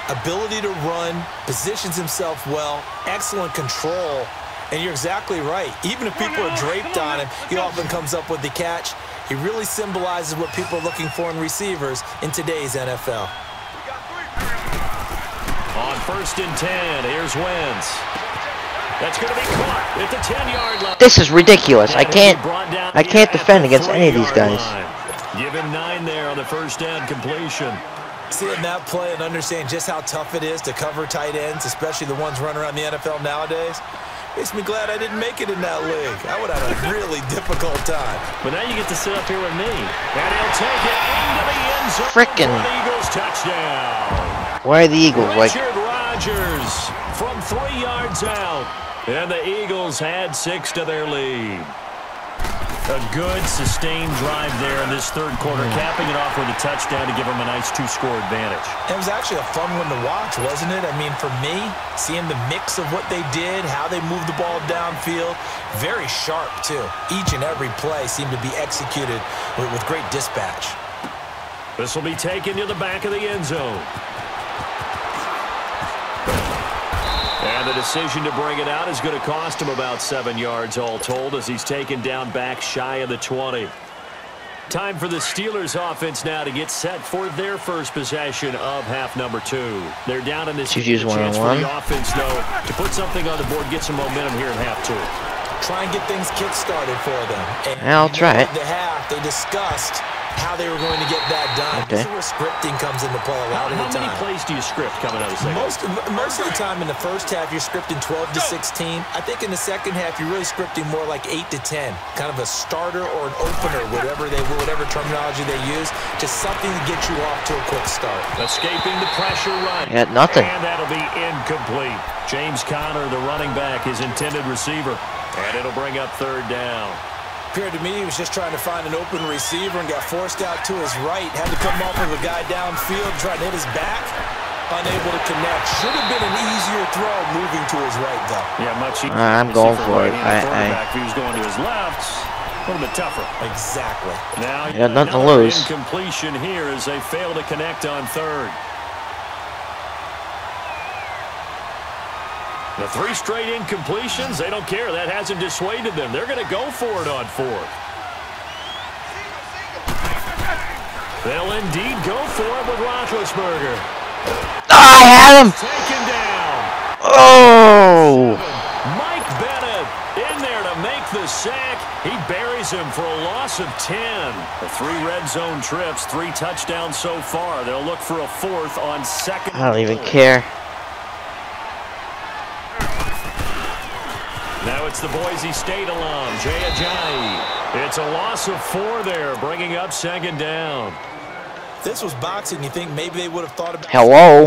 ability to run, positions himself well, excellent control, and you're exactly right. Even if people are draped on him, he often comes up with the catch. He really symbolizes what people are looking for in receivers in today's NFL. On 1st and 10, here's Wentz. That's going to be caught at the 10-yard line. This is ridiculous. I can't defend against any of these guys. Give him 9 there on the 1st down completion. Seeing that play and understanding just how tough it is to cover tight ends, especially the ones running around the NFL nowadays, makes me glad I didn't make it in that league. I would have a really difficult time. But now you get to sit up here with me. And he'll take it into the end zone. Frickin' Eagles touchdown. Where are the Eagles? Richard Rodgers from 3 yards out. And the Eagles had 6 to their lead. A good, sustained drive there in this third quarter, capping it off with a touchdown to give them a nice 2-score advantage. It was actually a fun one to watch, wasn't it? I mean, for me, seeing the mix of what they did, how they moved the ball downfield, very sharp, too. Each and every play seemed to be executed with great dispatch. This will be taken to the back of the end zone. And the decision to bring it out is going to cost him about 7 yards all told as he's taken down back shy of the 20. Time for the Steelers offense now to get set for their first possession of half number 2. They're down in this chance for the offense, though, to put something on the board, get some momentum here in half 2. Try and get things kick-started for them. And I'll try it. The half, they discussed how they were going to get that done. Okay. This is where scripting comes into play a lot of the time. How many plays do you script coming out of the second? Most of the time in the first half, you're scripting 12 to 16. I think in the second half, you're really scripting more like 8 to 10. Kind of a starter or an opener, whatever terminology they use. Just something to get you off to a quick start. Escaping the pressure run. Got nothing. And that'll be incomplete. James Conner, the running back, his intended receiver. And it'll bring up 3rd down. Appeared to me he was just trying to find an open receiver and got forced out to his right. Had to come off of a guy downfield, trying to hit his back. Unable to connect. Should have been an easier throw moving to his right, though. Yeah, much easier. I'm going for it. If he was going to his left, a little bit tougher. Exactly. Now, you got nothing to lose. Incompletion here as they fail to connect on 3rd. The 3 straight incompletions, they don't care. That hasn't dissuaded them. They're going to go for it on 4th. They'll indeed go for it with Roethlisberger. Oh, I had him! Taken down. Oh! Mike Bennett in there to make the sack. He buries him for a loss of 10. The 3 red zone trips, 3 touchdowns so far. They'll look for a 4th on 2nd. I don't even care. Now it's the Boise State alum, Jay Ajayi. It's a loss of 4 there, bringing up 2nd down. This was boxing. You think maybe they would have thought about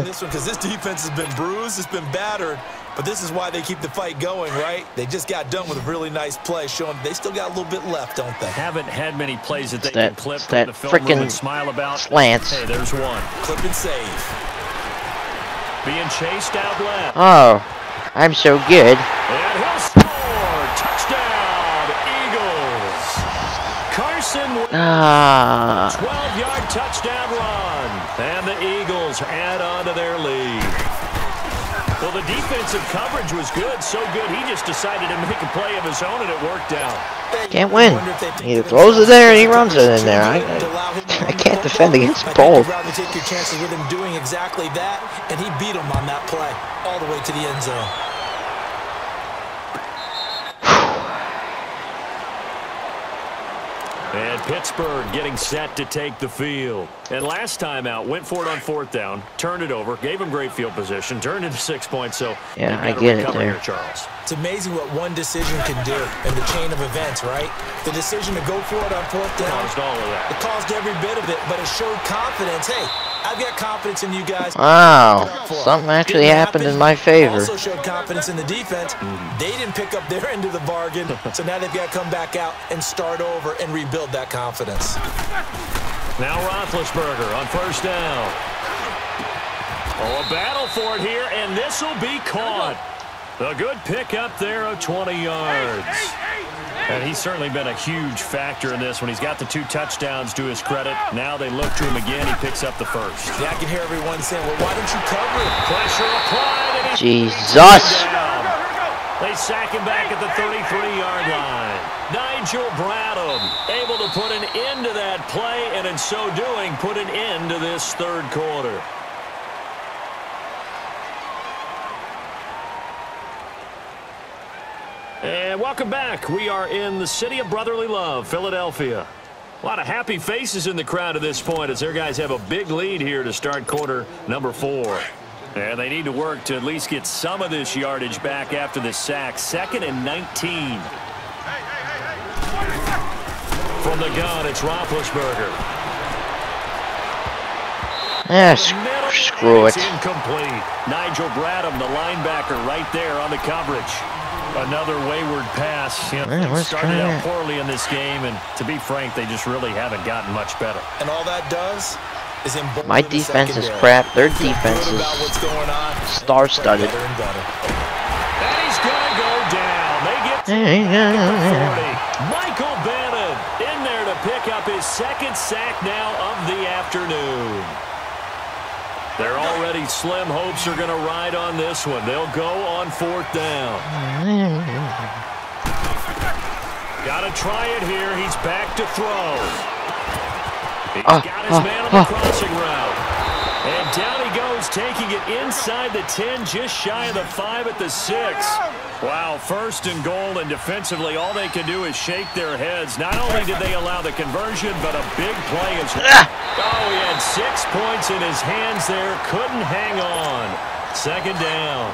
this one because this defense has been bruised, it's been battered, but this is why they keep the fight going, right? They just got done with a really nice play, showing they still got a little bit left, don't they? Haven't had many plays that they can clip from that the film room and frickin' smile about. slants. Hey, there's one. Clip and save. Being chased out left. Oh, I'm so good. And he'll score. Touchdown, Eagles. Carson with 12-yard touchdown run. And the Eagles add on to their lead. Well, the defensive coverage was good, so good he just decided to make a play of his own, and it worked out. Can't win. He throws it there and he runs it in there. I can't defend against both. I'd rather take your chances with him doing exactly that, and he beat him on that play all the way to the end zone. And Pittsburgh getting set to take the field. And last time out, went for it on 4th down, turned it over, gave him great field position, turned into 6 points. So yeah, I get it there. Here, Charles. It's amazing what one decision can do in the chain of events, right? The decision to go for it on 4th down. Caused all of that. It caused every bit of it, but it showed confidence. Hey, I've got confidence in you guys. Wow, something actually happened in my favor. Also showed confidence in the defense. They didn't pick up their end of the bargain, so now they've got to come back out and start over and rebuild that confidence. Now Roethlisberger on 1st down. Oh, a battle for it here, and this will be caught. A good pick up there of 20 yards. And he's certainly been a huge factor in this when he's got the 2 touchdowns to his credit. Now they look to him again. He picks up the 1st. Yeah, I can hear everyone saying, well, why don't you cover it? Pressure applied. And Jesus. They sack him back at the 33-yard line. Nigel Bradham able to put an end to that play, and in so doing, put an end to this 3rd quarter. And welcome back. We are in the city of brotherly love, Philadelphia. A lot of happy faces in the crowd at this point as their guys have a big lead here to start quarter number 4. And they need to work to at least get some of this yardage back after the sack. 2nd and 19. From the gun, it's Roethlisberger. Screw it. It's incomplete. Nigel Bradham, the linebacker, right there on the coverage. Another wayward pass. They started out poorly in this game, and to be frank, they just really haven't gotten much better. And all that does is my defense is crap. Their defense is star-studded. And he's going to go down. They get to Michael Bennett in there to pick up his 2nd sack now of the afternoon. Their already slim hopes are going to ride on this one. They'll go on 4th down. Got to try it here. He's back to throw. He's got his man on the crossing route. And down he goes, taking it inside the 10, just shy of the 5 at the 6. Wow, 1st and goal, and defensively, all they can do is shake their heads. Not only did they allow the conversion, but a big play as well. Oh, he had 6 points in his hands there. Couldn't hang on. 2nd down.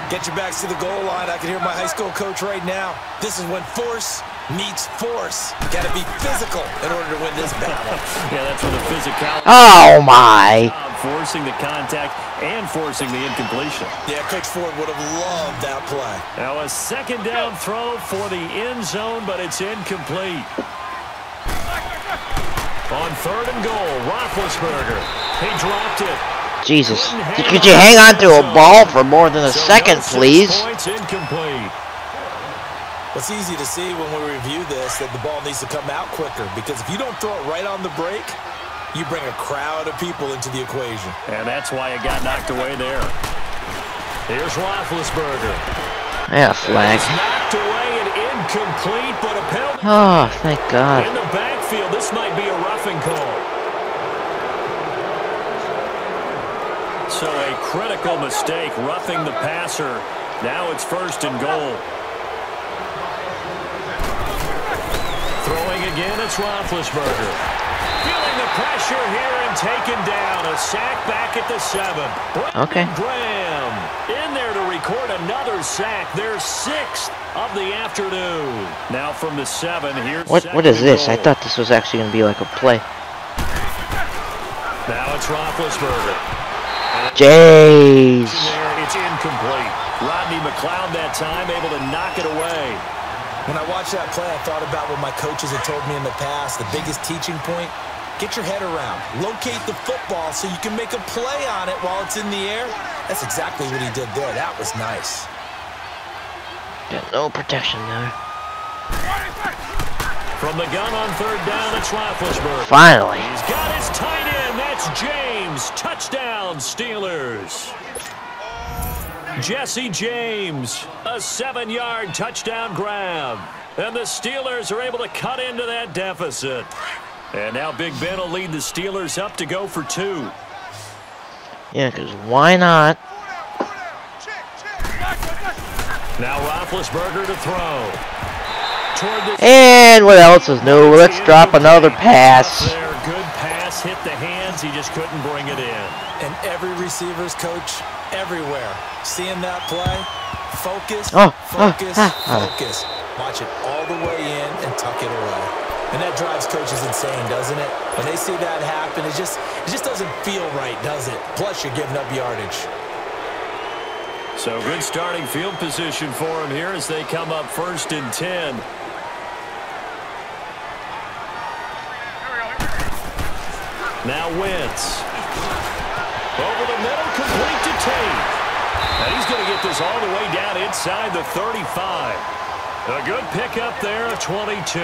Get your backs to the goal line. I can hear my high school coach right now. This is when force meets force. You got to be physical in order to win this battle. Yeah, that's when the physicality. Oh, my. Forcing the contact and forcing the incompletion. Yeah, Coach Ford would have loved that play. Now a 2nd down throw for the end zone, but it's incomplete. On 3rd and goal, Roethlisberger. He dropped it. Jesus. Could you hang on to a ball for more than a second, please? Points incomplete. It's easy to see when we review this that the ball needs to come out quicker, because if you don't throw it right on the break, you bring a crowd of people into the equation. And that's why it got knocked away there. Here's Roethlisberger. Yeah, flag. It's knocked away and incomplete, but a penalty. Oh, thank God. In the backfield, this might be a roughing call. So a critical mistake, roughing the passer. Now it's 1st and goal. Throwing again, it's Roethlisberger. Feeling the pressure here and taken down. A sack back at the 7. Brandon Graham in there to record another sack. Their 6th of the afternoon. Now from the 7, here's what is this? I thought this was actually going to be like a play. Now it's Roethlisberger. Jays. It's incomplete. Rodney McLeod that time able to knock it away. When I watched that play, I thought about what my coaches had told me in the past. The biggest teaching point, get your head around. Locate the football so you can make a play on it while it's in the air. That's exactly what he did there. That was nice. Got no protection there. From the gun on 3rd down, it's Roethlisberger. Finally. He's got his tight end. That's James. Touchdown, Steelers. Jesse James, a 7-yard touchdown grab. And the Steelers are able to cut into that deficit. And now Big Ben will lead the Steelers up to go for 2. Yeah, because why not? Now Roethlisberger to throw. And what else is new? Let's drop another pass. Good pass, hit the hands. He just couldn't bring it in. And every receiver's coach, everywhere, seeing that play, focus, focus. Watch it all the way in and tuck it away. And that drives coaches insane, doesn't it? When they see that happen, it just doesn't feel right, does it? Plus, you're giving up yardage. So good starting field position for him here as they come up 1st and 10. Now Wentz. Over the middle, complete to Tate. And he's going to get this all the way down inside the 35. A good pickup there, a 22.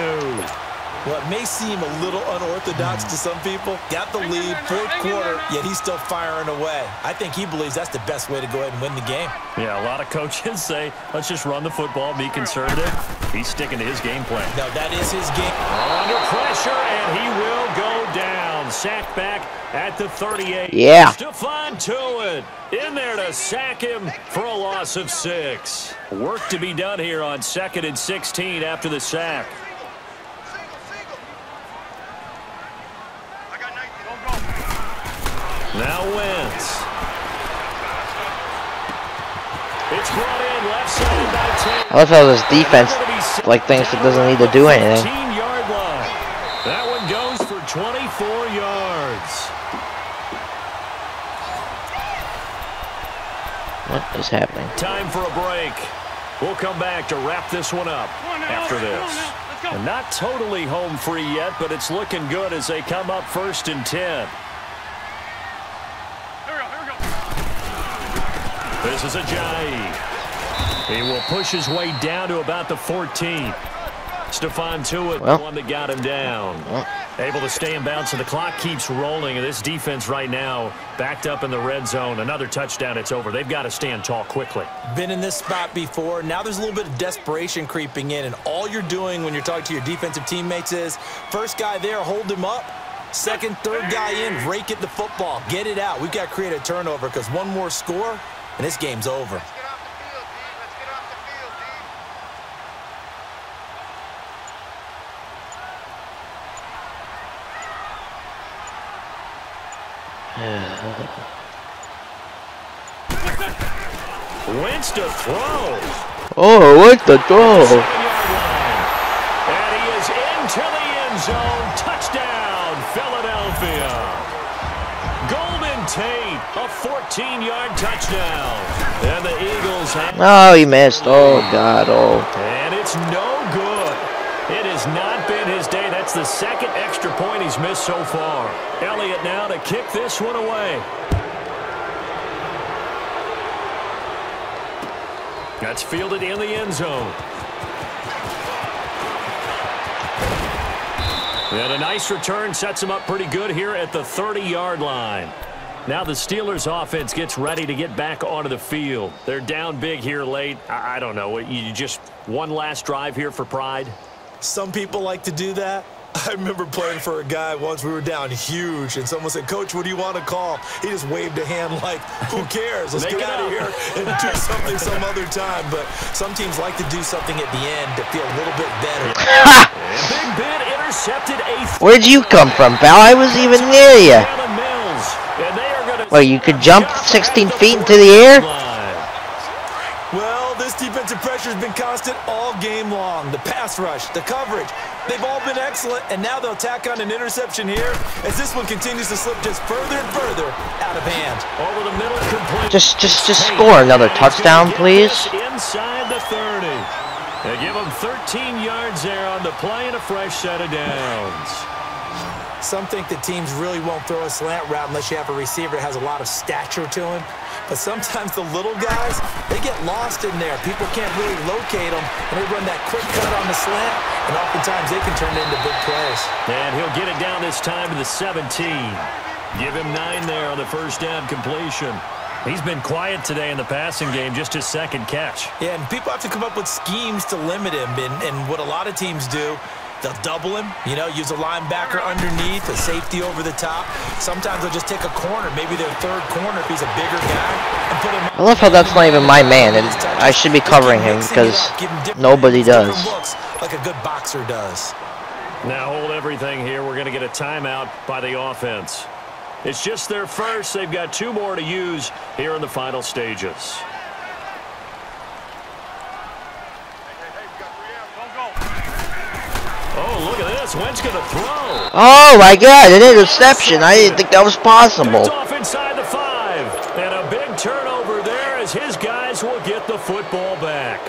Well, it may seem a little unorthodox to some people. Got the lead, 4th quarter, yet he's still firing away. I think he believes that's the best way to go ahead and win the game. Yeah, a lot of coaches say, let's just run the football, be conservative. He's sticking to his game plan. No, that is his game. Under pressure, and he will go down. Sacked back at the 38. Yeah. Stephon Tuitt in there to sack him for a loss of 6. Work to be done here on 2nd and 16 after the sack. Now Wentz. It's brought in left side by 10. I love how this defense like thinks it doesn't need to do anything. 15-yard line. That one goes for 24 yards. What is happening? Time for a break. We'll come back to wrap this one up after this. And not totally home free yet, but it's looking good as they come up 1st and 10. This is Ajayi. He will push his way down to about the 14. Stephon Tuitt, the one that got him down. Able to stay in bounds, so the clock keeps rolling. And this defense right now backed up in the red zone. Another touchdown, it's over. They've got to stand tall quickly. Been in this spot before. Now there's a little bit of desperation creeping in. And all you're doing when you're talking to your defensive teammates is, first guy there, hold him up. Second, third guy in, rake at the football. Get it out. We've got to create a turnover because one more score, and this game's over. Wentz to throw. Oh, what the throw? And he is into the end zone. Touchdown, Philadelphia. Golden Tate, a 14-yard touchdown. And the Eagles have... Oh, he missed. Oh, God. Oh. And it's no good. It has not been his day. That's the second extra point he's missed so far. Elliott now to kick this one away. That's fielded in the end zone. And a nice return sets him up pretty good here at the 30-yard line. Now the Steelers offense gets ready to get back onto the field. They're down big here late. I don't know. You just one last drive here for pride? Some people like to do that. I remember playing for a guy once. We were down huge, and someone said, "Coach, what do you want to call?" He just waved a hand like, "Who cares? Let's get out of here and do something some other time." But some teams like to do something at the end to feel a little bit better. Big Ben intercepted a. Where'd you come from, pal? I wasn't even near you. Well, you could jump 16 feet into the air? Well, this defensive pressure has been constant all game long. The pass rush, the coverage, they've all been excellent, and now they'll tack on an interception here as this one continues to slip just further and further out of hand. Over the middle, complete. Just score another touchdown, please. Inside the 30. They give him 13 yards there on the play and a fresh set of downs. Some think that teams really won't throw a slant route unless you have a receiver that has a lot of stature to him. But sometimes the little guys, they get lost in there. People can't really locate them, and they run that quick cut on the slant, and oftentimes they can turn it into big plays. And he'll get it down this time to the 17. Give him 9 there on the first down completion. He's been quiet today in the passing game, just his second catch. Yeah, and people have to come up with schemes to limit him, and what a lot of teams do, they'll double him, you know, use a linebacker underneath, a safety over the top. Sometimes they'll just take a corner, maybe their third corner if he's a bigger guy, and put him. I love how that's not even my man, and I should be covering him because nobody does. Like a good boxer does. Now hold everything here. We're going to get a timeout by the offense. It's just their first. They've got 2 more to use here in the final stages. Oh, look at this. Wentz going to throw. Oh, my God, an interception. I didn't think that was possible. It's off inside the 5. And a big turnover there as his guys will get the football back.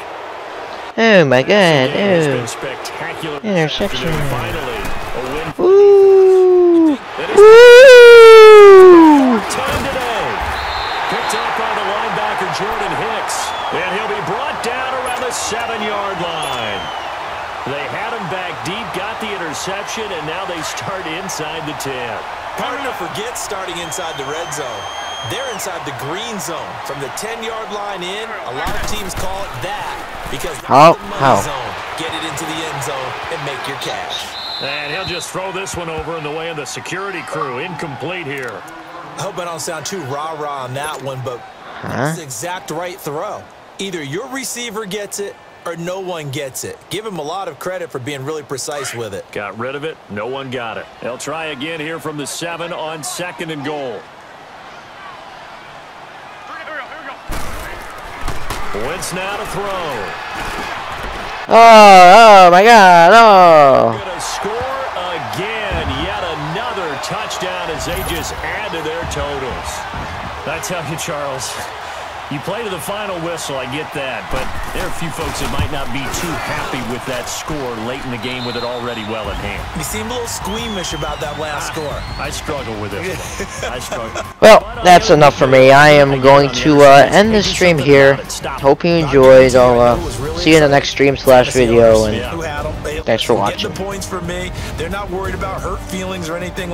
Oh, my God. Oh. Spectacular Interception. Finally, a win. Woo! Woo! Time today. Picked up by the linebacker Jordan Hicks. And he'll be brought down around the 7-yard line. They had him back deep, got the interception, and now they start inside the 10. Partner forgets starting inside the red zone. They're inside the green zone. From the 10-yard line in, a lot of teams call it that because that's the money zone. Get it into the end zone and make your cash. And he'll just throw this one over in the way of the security crew. Incomplete here. I hope I don't sound too rah-rah on that one, but that's the exact right throw. Either your receiver gets it or no one gets it. Give him a lot of credit for being really precise with it. Got rid of it. No one got it. They'll try again here from the 7 on 2nd and goal. Wentz now to throw. Oh, my God, oh. Going to score again. Yet another touchdown as they just add to their totals. I tell you, Charles, you play to the final whistle, I get that, but there are a few folks that might not be too happy with that score late in the game with it already well at hand. You seem a little squeamish about that last score. I struggle with this one. I struggle. Well, that's enough for me. I am going to end this stream here. Hope you enjoyed. I'll see you in the next stream/video, and thanks for watching. Get the points for me. They're not worried about hurt feelings or anything.